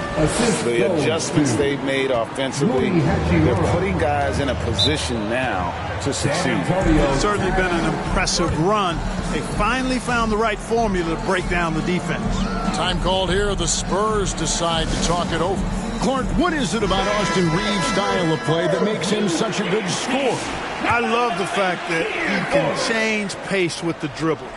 D: The adjustments they've made offensively, they're putting guys in a position now to succeed.
C: It's certainly been an impressive run. They finally found the right formula to break down the defense.
B: Time called here. The Spurs decide to talk it over. Clark, what is it about Austin Reeves' style of play that makes him such a good scorer?
C: I love the fact that he can change pace with the dribble.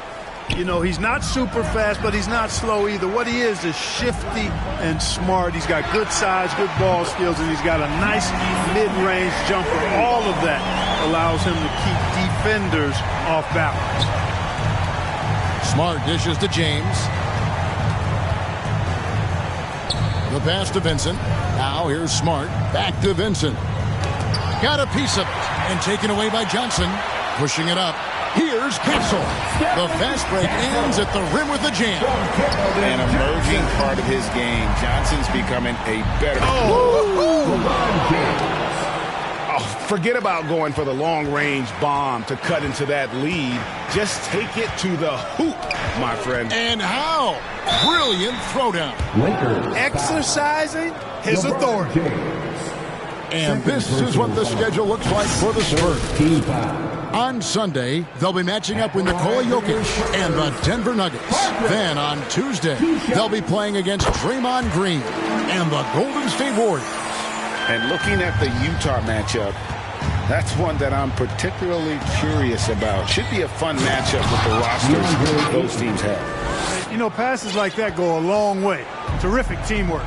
C: You know, he's not super fast, but he's not slow either. What he is shifty and smart. He's got good size, good ball skills, and he's got a nice mid-range jumper. All of that allows him to keep defenders off balance.
B: Smart dishes to James. The pass to Vincent. Now here's Smart. Back to Vincent. Got a piece of it. And taken away by Johnson. Pushing it up. Here's Castle. The fast break ends at the rim with a jam.
D: An emerging part of his game. Johnson's becoming a better.
F: Forget about going for the long-range bomb to cut into that lead. Just take it to the hoop, my friend.
B: And how? Brilliant throwdown.
C: Exercising his authority.
B: And this is what the schedule looks like for the Spurs. On Sunday, they'll be matching up with Nikola Jokic and the Denver Nuggets. Then on Tuesday, they'll be playing against Draymond Green and the Golden State Warriors.
D: And looking at the Utah matchup, that's one that I'm particularly curious about. Should be a fun matchup with the rosters those teams have.
C: You know, passes like that go a long way. Terrific teamwork.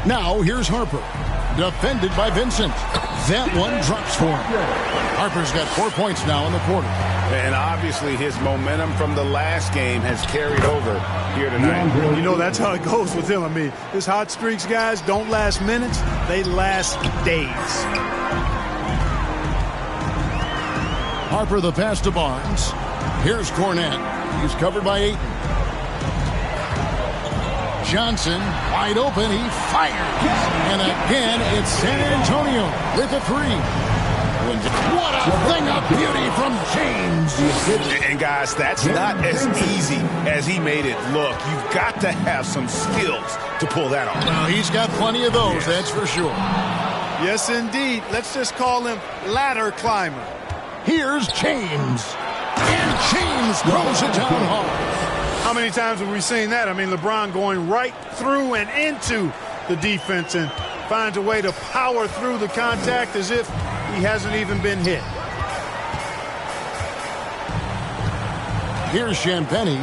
B: Now here's Harper. Defended by Vincent. That one drops for him. Harper's got 4 points now in the quarter.
F: And obviously his momentum from the last game has carried over here tonight.
C: You know, that's how it goes with him. I mean, his hot streaks, guys, don't last minutes. They last days.
B: Harper the pass to Barnes. Here's Cornette. He's covered by Ayton. Johnson, wide open, he fires. And again, it's San Antonio with a three. What a thing of beauty from James.
F: And guys, that's not as easy as he made it look. You've got to have some skills to pull that off.
B: Well, he's got plenty of those, that's for sure.
C: Yes, indeed. Let's just call him ladder climber.
B: Here's James. And James throws it down hard.
C: How many times have we seen that? I mean, LeBron going right through and into the defense and finds a way to power through the contact as if he hasn't even been hit.
B: Here's Champagny.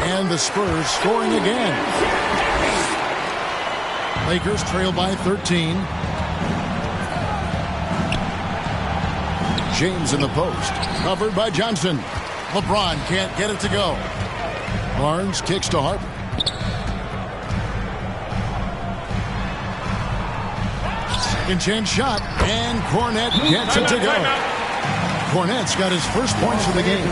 B: And the Spurs scoring again. Lakers trail by 13. James in the post. Covered by Johnson. LeBron can't get it to go. Barnes kicks to Harper. Second chance shot. And Cornette gets it to go. Cornette's got his first points of the game.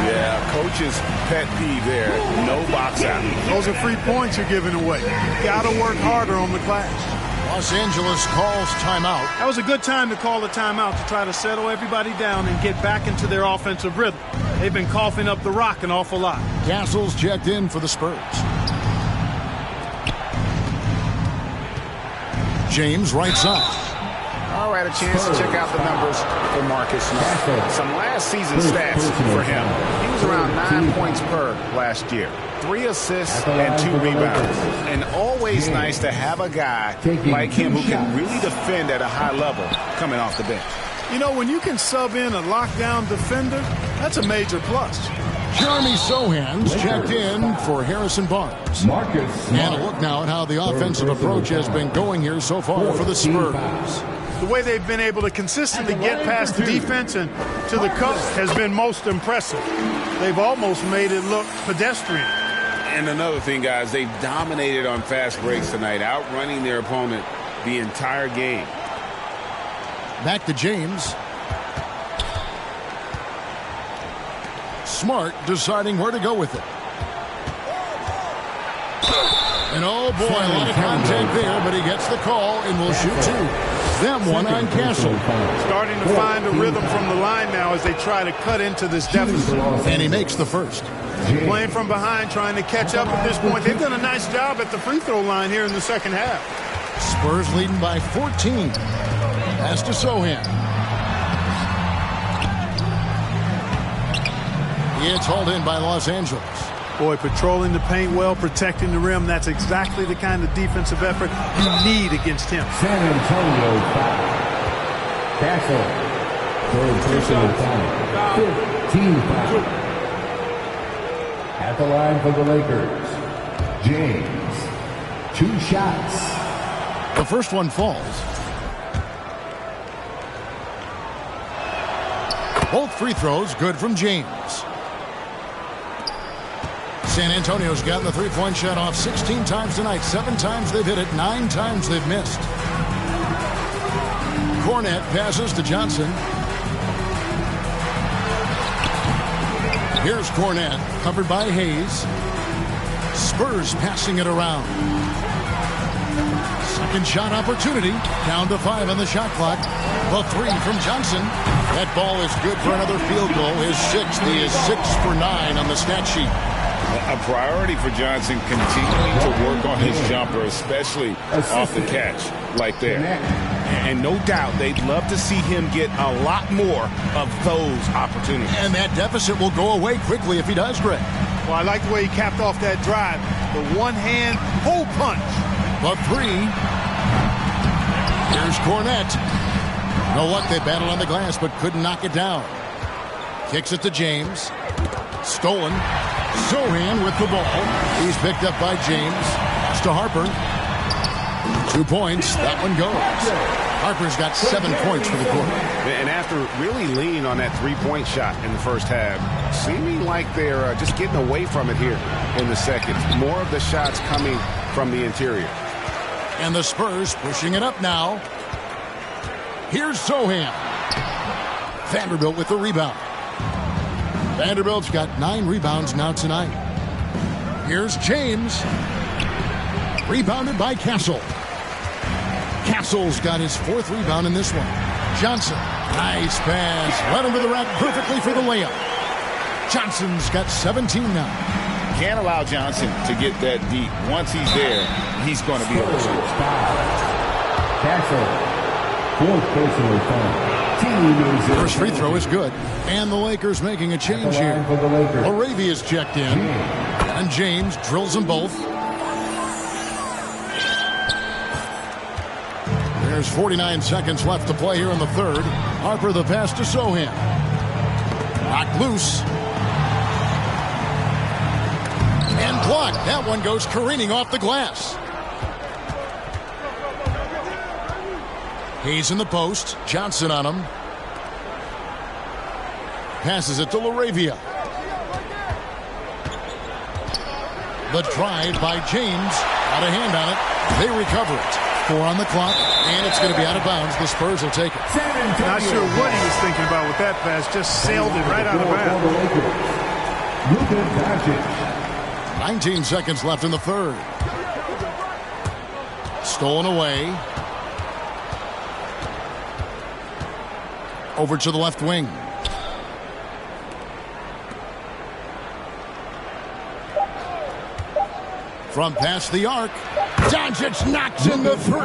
F: Yeah, coach's pet peeve there. No box out.
C: Those are free points you're giving away. Got to work harder on the glass.
B: Los Angeles calls timeout.
C: That was a good time to call a timeout to try to settle everybody down and get back into their offensive rhythm. They've been coughing up the rock an awful lot.
B: Castle's checked in for the Spurs. James right side.
F: All right, a chance to check out the numbers for Marcus Smart. Some last season stats for him. He was around 9 points per last year. 3 assists and 2 rebounds. And always nice to have a guy like him who can really defend at a high level coming off the bench.
C: You know, when you can sub in a lockdown defender, that's a major plus.
B: Jeremy Sohan's checked in for Harrison Barnes. And a look now at how the offensive approach has been going here so far for the Spurs.
C: The way they've been able to consistently get past the defense and to the cup has been most impressive. They've almost made it look pedestrian.
H: And another thing, guys, they've dominated on fast breaks tonight, outrunning their opponent the entire game.
B: Back to James. Smart deciding where to go with it. And oh boy, a lot of contact there, but he gets the call and will shoot two. That one on Castle.
C: Starting to find a rhythm from the line now as they try to cut into this deficit.
B: And he makes the first.
C: Playing from behind, trying to catch up at this point. They've done a nice job at the free throw line here in the second half.
B: Spurs leading by 14. Pass to Sohan. It's hauled in by Los Angeles.
C: Boy, patrolling the paint well, protecting the rim. That's exactly the kind of defensive effort you need against him.
G: San Antonio foul. Castle. Third personal foul. 15 foul. At the line for the Lakers, James. 2 shots.
B: The first one falls. Both free throws good from James. San Antonio's gotten the three-point shot off 16 times tonight. 7 times they've hit it, 9 times they've missed. Cornette passes to Johnson. Here's Cornette, covered by Hayes. Spurs passing it around. Second shot opportunity. Down to 5 on the shot clock. The 3 from Johnson. That ball is good for another field goal. His 6th. He is 6 for 9 on the stat sheet.
F: A priority for Johnson, continuing to work on his jumper, especially off the catch, like there. And no doubt they'd love to see him get a lot more of those opportunities.
B: And that deficit will go away quickly if he does, Greg.
C: Well, I like the way he capped off that drive. The one-hand hole punch.
B: The 3. Here's Cornette. You know what? They battled on the glass but couldn't knock it down. Kicks it to James. Stolen. Sohan with the ball. He's picked up by James. It's to Harper. 2 points. That one goes. Harper's got 7 points for the quarter.
H: And after really leaning on that three-point shot in the first half, seeming like they're just getting away from it here in the second. More of the shots coming from the interior.
B: And the Spurs pushing it up now. Here's Sohan. Vanderbilt with the rebound. Vanderbilt's got 9 rebounds now tonight. Here's James. Rebounded by Castle. Castle's got his 4th rebound in this one. Johnson. Nice pass. Led him to the rack perfectly for the layup. Johnson's got 17 now.
D: Can't allow Johnson to get that deep. Once he's there, he's going to be able to score.
G: Castle. 4th personal foul.
B: First free throw is good. And the Lakers making a change here. Laravia's checked in. And James drills them both. There's 49 seconds left to play here in the third. Harper the pass to Sohan. Knocked loose. And blocked. That one goes careening off the glass. Hayes in the post. Johnson on him. Passes it to Laravia. The drive by James. Got a hand on it. They recover it. 4 on the clock, and it's going to be out of bounds. The Spurs will take it.
C: Not sure what he was thinking about with that pass. Just sailed it right out of bounds.
B: 19 seconds left in the third. Stolen away. Over to the left wing. From past the arc. Doncic knocks in the 3.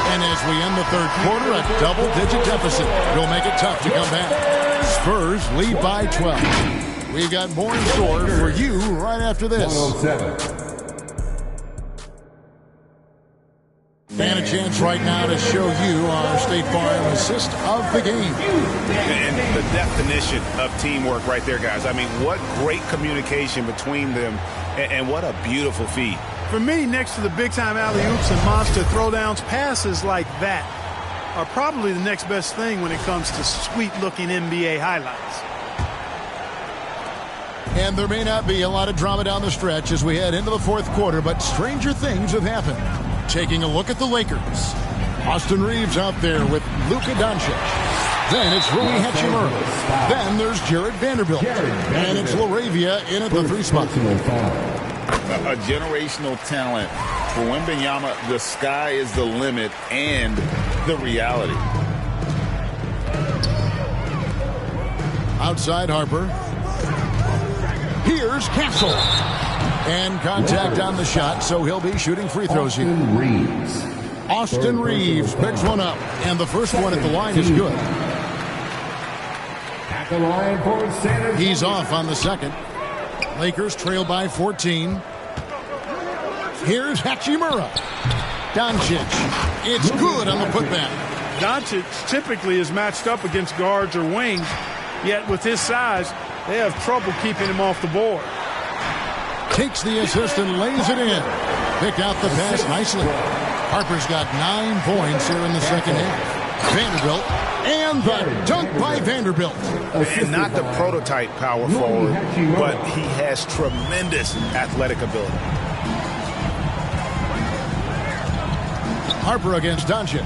B: And as we end the third quarter, a double-digit deficit will make it tough to come back. Spurs lead by 12. We've got more in store for you right after this.
G: 107.
B: And a chance right now to show you our State Farm assist of the game.
F: And the definition of teamwork right there, guys. I mean, what great communication between them, and what a beautiful feed.
C: For me, next to the big-time alley-oops and monster throwdowns, passes like that are probably the next best thing when it comes to sweet-looking NBA highlights.
B: And there may not be a lot of drama down the stretch as we head into the fourth quarter, but stranger things have happened. Taking a look at the Lakers. Austin Reeves out there with Luka Doncic. Then it's Rui Hachimura. Then there's Jared Vanderbilt. And it's Laravia in at the 3 spot.
D: A generational talent. For Wembanyama, the sky is the limit and the reality.
B: Outside Harper. Here's Castle. And contact on the shot, so he'll be shooting free throws here. Austin Reeves picks one up, and the first one at the line is good. He's off on the second. Lakers trail by 14. Here's Hachimura. Doncic. It's good on the putback.
C: Doncic typically is matched up against guards or wings, yet with his size, they have trouble keeping him off the board.
B: Takes the assist and lays it in. Pick out the pass nicely. Harper's got 9 points here in the second half. Vanderbilt, and the dunk by Vanderbilt.
F: And not the prototype power forward, but he has tremendous athletic ability.
B: Harper against Doncic.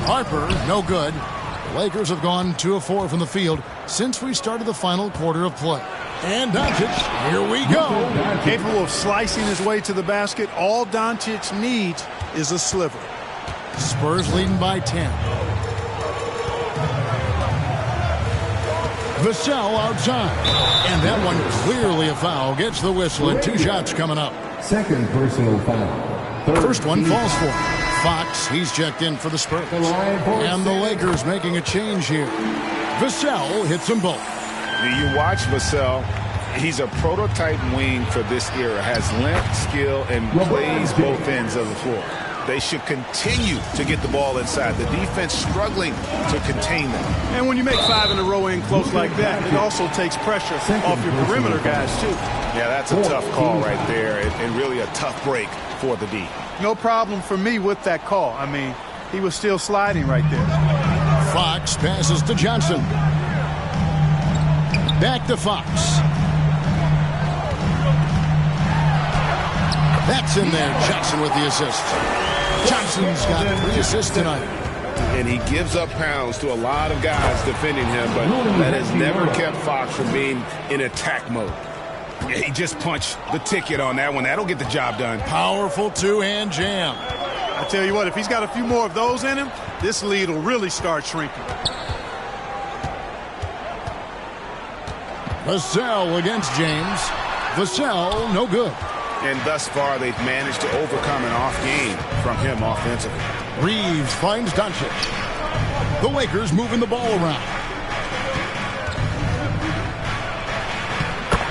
B: Harper, no good. The Lakers have gone 2 of 4 from the field since we started the final quarter of play. And Doncic, here we go.
C: Capable of slicing his way to the basket. All Doncic needs is a sliver.
B: Spurs leading by 10. Vassell outside. And that one clearly a foul. Gets the whistle and 2 shots coming up.
G: Second personal foul.
B: First one falls for him. Fox, he's checked in for the Spurs. And the Lakers making a change here. Vassell hits them both.
F: You watch Vassell. He's a prototype wing for this era. Has length, skill, and plays both ends of the floor. They should continue to get the ball inside. The defense struggling to contain them.
C: And when you make 5 in a row in close like that, it also takes pressure off your perimeter guys, too.
F: Yeah, that's a tough call right there, and really a tough break for the D.
C: No problem for me with that call. I mean, he was still sliding right there.
B: Fox passes to Johnson. Back to Fox. That's in there. Johnson with the assist. Johnson's got 3 assists tonight.
H: And he gives up pounds to a lot of guys defending him, but that has never kept Fox from being in attack mode.
F: Yeah, he just punched the ticket on that one. That'll get the job done.
B: Powerful two-hand jam.
C: I tell you what, if he's got a few more of those in him, this lead will really start shrinking.
B: Vassell against James. Vassell, no good.
F: And thus far, they've managed to overcome an off game from him offensively.
B: Reeves finds Doncic. The Lakers moving the ball around.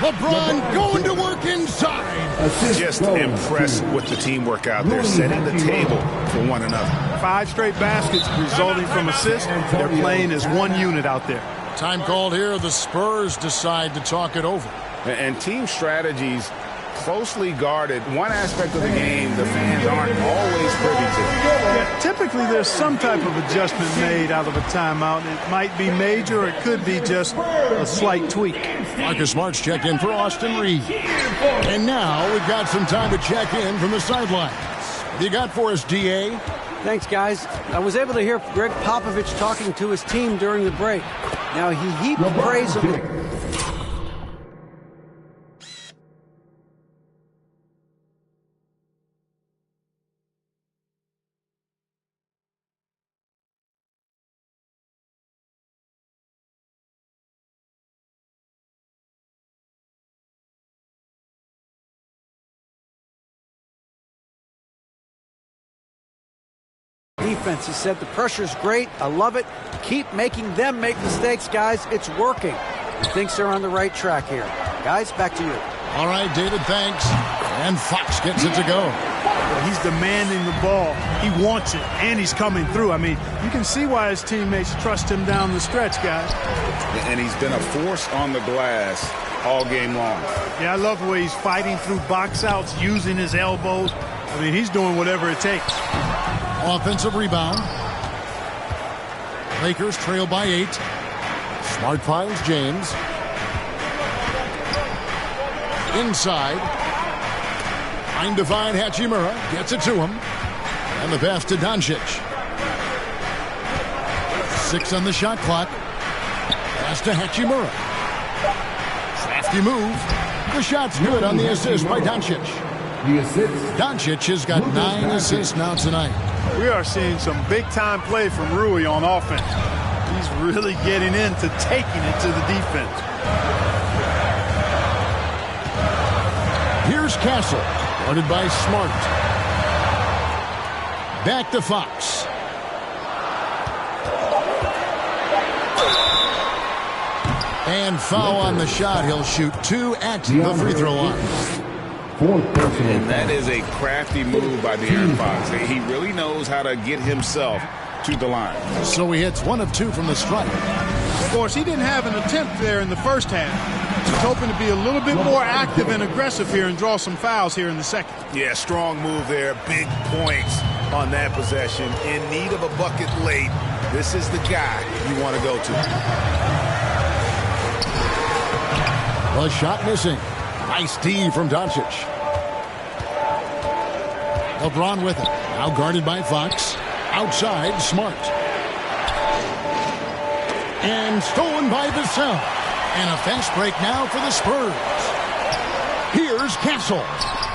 B: LeBron going to work inside.
F: Just impressed with the teamwork out there, setting the table for one another.
C: 5 straight baskets resulting from assists. They're playing as one unit out there.
B: Time called here. The Spurs decide to talk it over.
F: And team strategies closely guarded. One aspect of the game the fans aren't always privy to.
C: Yeah, typically there's some type of adjustment made out of a timeout. It might be major, or it could be just a slight tweak.
B: Marcus Smart's checked in for Austin Reed. And now we've got some time to check in from the sidelines. What do you got for us, D.A.?
E: Thanks, guys. I was able to hear Greg Popovich talking to his team during the break. Now, he heaped praise on... defense. He said the pressure's great. I love it. Keep making them make mistakes, guys. It's working. He thinks they're on the right track here. Guys, back to you.
B: All right, David, thanks. And Fox gets it to go.
C: Well, he's demanding the ball. He wants it, and he's coming through. I mean, you can see why his teammates trust him down the stretch, guys.
F: And he's been a force on the glass all game long.
C: Yeah, I love the way he's fighting through box outs, using his elbows. I mean, he's doing whatever it takes.
B: Offensive rebound. Lakers trail by 8. Smart finds James. Inside. Trying to find Hachimura. Gets it to him. And the pass to Doncic. 6 on the shot clock. Pass to Hachimura. Crafty move. The shot's good on the assist by Doncic. Doncic has got 9 assists now tonight.
C: We are seeing some big-time play from Rui on offense. He's really getting into taking it to the defense.
B: Here's Castle, guarded by Smart. Back to Fox. And foul on the shot. He'll shoot 2 at the free throw line.
F: And that is a crafty move by De'Aaron Fox. He really knows how to get himself to the line.
B: So he hits 1 of 2 from the stripe.
C: Of course, he didn't have an attempt there in the first half. He's hoping to be a little bit more active and aggressive here and draw some fouls here in the second.
F: Yeah, strong move there. Big points on that possession. In need of a bucket late. This is the guy you want to go to.
B: The shot missing. Nice D from Doncic. LeBron with it. Now guarded by Fox. Outside, Smart. And stolen by Vassell. And a fast break now for the Spurs. Here's Castle.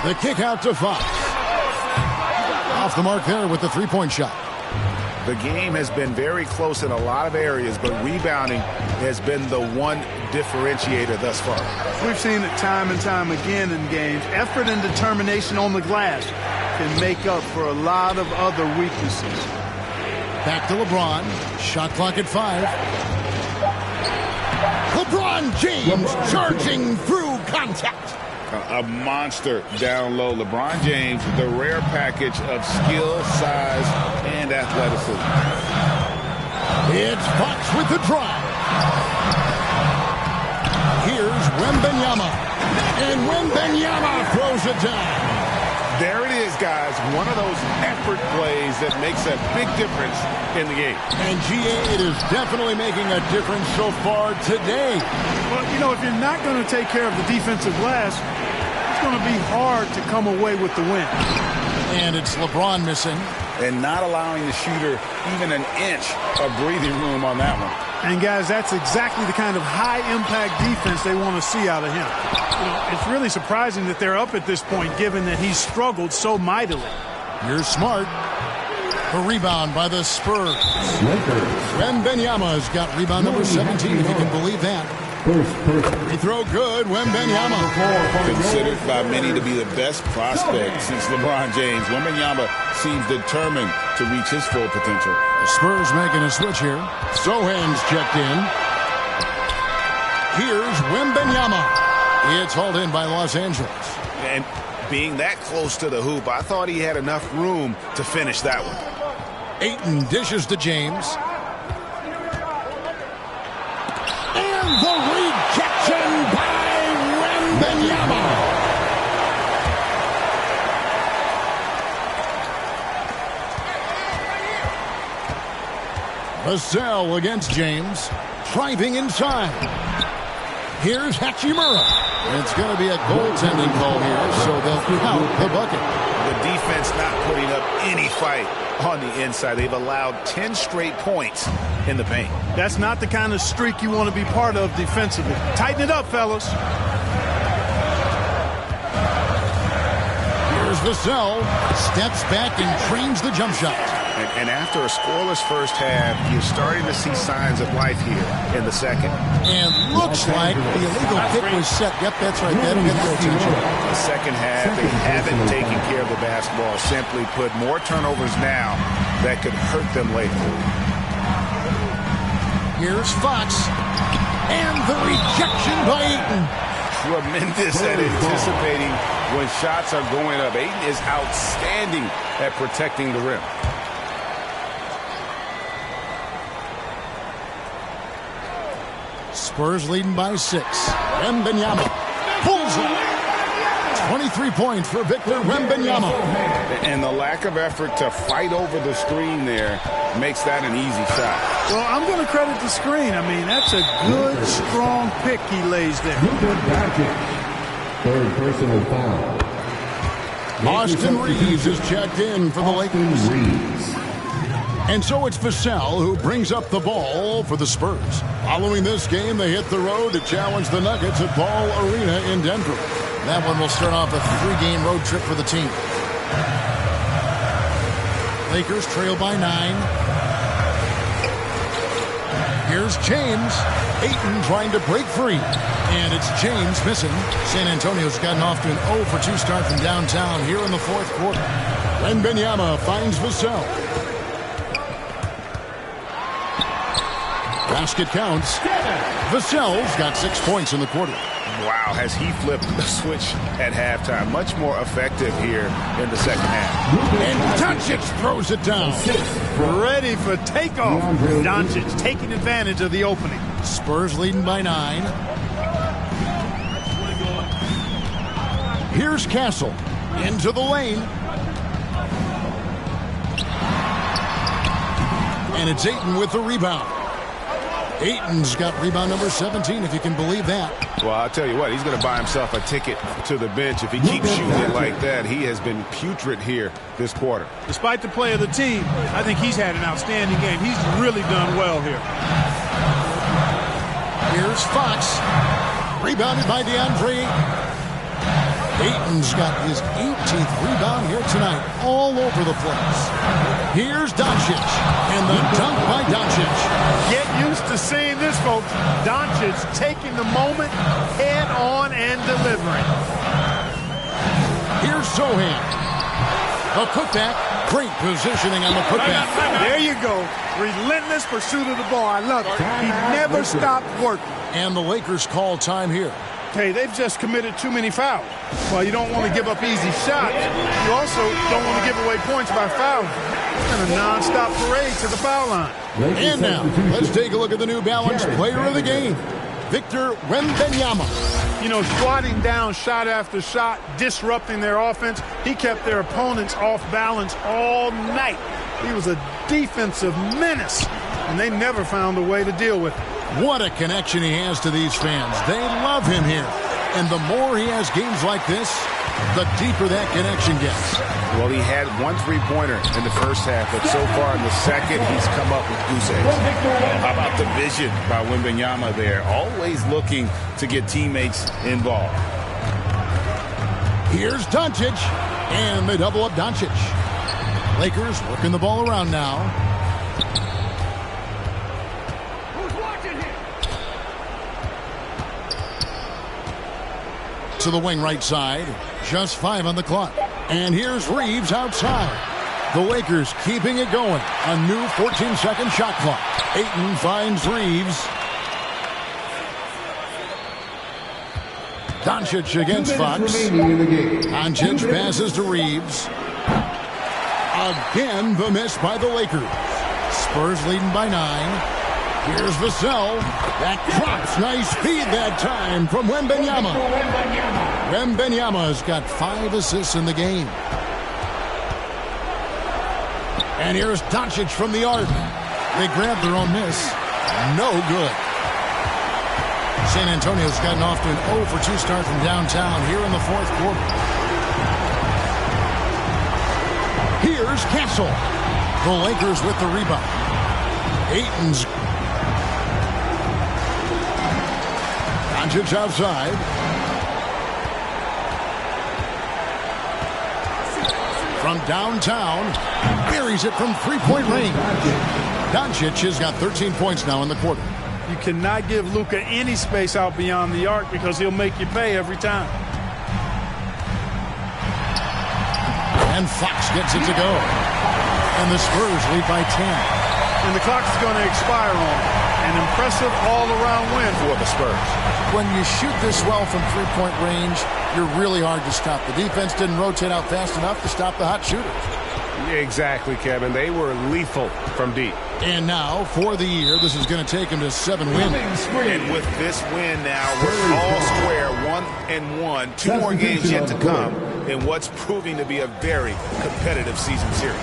B: The kick out to Fox. Off the mark there with the three-point shot.
F: The game has been very close in a lot of areas, but rebounding has been the one differentiator thus far.
C: We've seen it time and time again in games. Effort and determination on the glass can make up for a lot of other weaknesses.
B: Back to LeBron. Shot clock at 5. LeBron James charging through contact.
F: A monster down low. LeBron James, the rare package of skill, size, and athleticism.
B: It's Fox with the drive. Here's Wembanyama. And Wembanyama throws it down.
F: There it is, guys. One of those effort plays that makes a big difference in the game.
B: And G8 is definitely making a difference so far today.
C: Well, you know, if you're not going to take care of the defensive glass, it's going to be hard to come away with the win.
B: And it's LeBron missing.
F: And not allowing the shooter even an inch of breathing room on that one.
C: And, guys, that's exactly the kind of high-impact defense they want to see out of him. You know, it's really surprising that they're up at this point, given that he's struggled so mightily.
B: You're smart. The rebound by the Spurs. Wembanyama's got rebound number 17, if you can believe that. Free throw good, Wembanyama.
F: Considered by many to be the best prospect since LeBron James, Wembanyama seems determined to reach his full potential.
B: The Spurs making a switch here. Sohan's checked in. Here's Wembanyama. It's hauled in by Los Angeles.
F: And being that close to the hoop, I thought he had enough room to finish that one.
B: Ayton dishes to James. And the rejection by Wembanyama. Vassell against James. Driving inside. Here's Hachimura. It's going to be a goaltending call here, so they'll count the bucket.
F: The defense not putting up any fight on the inside. They've allowed 10 straight points in the paint.
C: That's not the kind of streak you want to be part of defensively. Tighten it up, fellas.
B: Here's Vassell. Steps back and trains the jump shot.
F: And after a scoreless first half, you're starting to see signs of life here in the second.
B: And looks like the illegal kick was set. Yep, that's right. That'll get their attention.
F: The second half, they haven't taken care of the basketball. Simply put, more turnovers now that could hurt them later.
B: Here's Fox. And the rejection by Ayton.
F: Tremendous at anticipating when shots are going up. Ayton is outstanding at protecting the rim.
B: Spurs leading by 6. Wembanyama. Bullseye. 23 points for Victor Wembanyama.
F: And the lack of effort to fight over the screen there makes that an easy shot.
C: Well, I'm going to credit the screen. I mean, that's a good, strong pick he lays there.
G: Third personal foul.
B: Austin Reeves is checked in for the Lakers. And so it's Vassell who brings up the ball for the Spurs. Following this game, they hit the road to challenge the Nuggets at Ball Arena in Denver. That one will start off a 3-game road trip for the team. Lakers trail by 9. Here's James. Ayton trying to break free. And it's James missing. San Antonio's gotten off to an 0-for-2 start from downtown here in the fourth quarter. Wembanyama finds Vassell. Basket counts. Vassell's got 6 points in the quarter.
F: Wow, has he flipped the switch at halftime. Much more effective here in the second half.
B: And Doncic throws it down.
C: Ready for takeoff. Doncic taking advantage of the opening.
B: Spurs leading by 9. Here's Castle. Into the lane. And it's Ayton with the rebound. Ayton's got rebound number 17, if you can believe that.
H: Well, I'll tell you what, he's going to buy himself a ticket to the bench if he keeps shooting it like that. He has been putrid here this quarter.
C: Despite the play of the team, I think he's had an outstanding game. He's really done well here.
B: Here's Fox. Rebounded by DeAndre. Ayton's got his 18th rebound here tonight, all over the place. Here's Doncic, and the dunk by Doncic.
C: Get used to seeing this, folks. Doncic taking the moment head on and delivering.
B: Here's Sohan. The putback. Great positioning on the putback.
C: There you go. Relentless pursuit of the ball. I love it. He never stopped working.
B: And the Lakers call time here.
C: Hey, they've just committed too many fouls. Well, you don't want to give up easy shots. You also don't want to give away points by fouling. And a non-stop parade to the foul line.
B: And now, let's take a look at the New Balance player of the game, Victor Wembanyama.
C: You know, swatting down shot after shot, disrupting their offense. He kept their opponents off balance all night. He was a defensive menace, and they never found a way to deal with it.
B: What a connection he has to these fans. They love him here. And the more he has games like this, the deeper that connection gets.
H: Well, he had one three-pointer in the first half, but so far in the second, he's come up with goose eggs.
D: How about the vision by Wembanyama there? Always looking to get teammates involved.
B: Here's Doncic, and they double up Doncic. Lakers working the ball around now. To the wing right side. Just 5 on the clock. And here's Reeves outside. The Lakers keeping it going. A new 14-second shot clock. Ayton finds Reeves. Doncic against Fox. Doncic passes to Reeves. Again, the miss by the Lakers. Spurs leading by 9. Here's Vassell. That drops. Nice feed that time from Wembanyama. Wembanyama's got 5 assists in the game. And here's Doncic from the arc. They grabbed their own miss. No good. San Antonio's gotten off to an 0 for 2 start from downtown here in the fourth quarter. Here's Castle. The Lakers with the rebound. Ayton's. Doncic outside. From downtown, buries it from three-point range. Doncic has got 13 points now in the quarter.
C: You cannot give Luka any space out beyond the arc because he'll make you pay every time.
B: And Fox gets it to go. And the Spurs lead by 10.
C: And the clock is going to expire on it. An impressive all-around win for the Spurs.
B: When you shoot this well from three-point range, you're really hard to stop. The defense didn't rotate out fast enough to stop the hot shooters.
H: Exactly, Kevin. They were lethal from deep.
B: And now, for the year, this is going to take him to 7 wins.
D: And with this win now, we're all square, 1-1. 2 more games yet to come in what's proving to be a very competitive season series.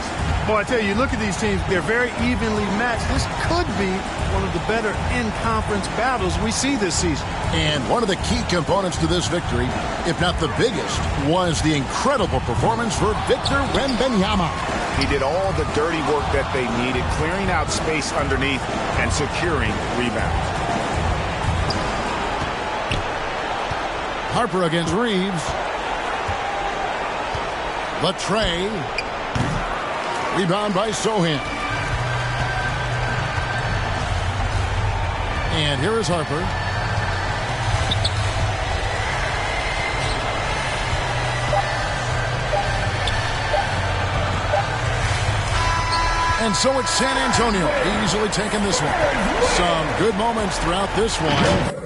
C: Boy, I tell you, look at these teams. They're very evenly matched. This could be one of the better in-conference battles we see this season.
B: And one of the key components to this victory, if not the biggest, was the incredible performance for Victor Wembanyama.
F: He did all the dirty work that they needed, clearing out space underneath and securing rebounds.
B: Harper against Reeves. Latrey. Rebound by Sohan. And here is Harper. And so it's San Antonio easily taking this one. Some good moments throughout this one.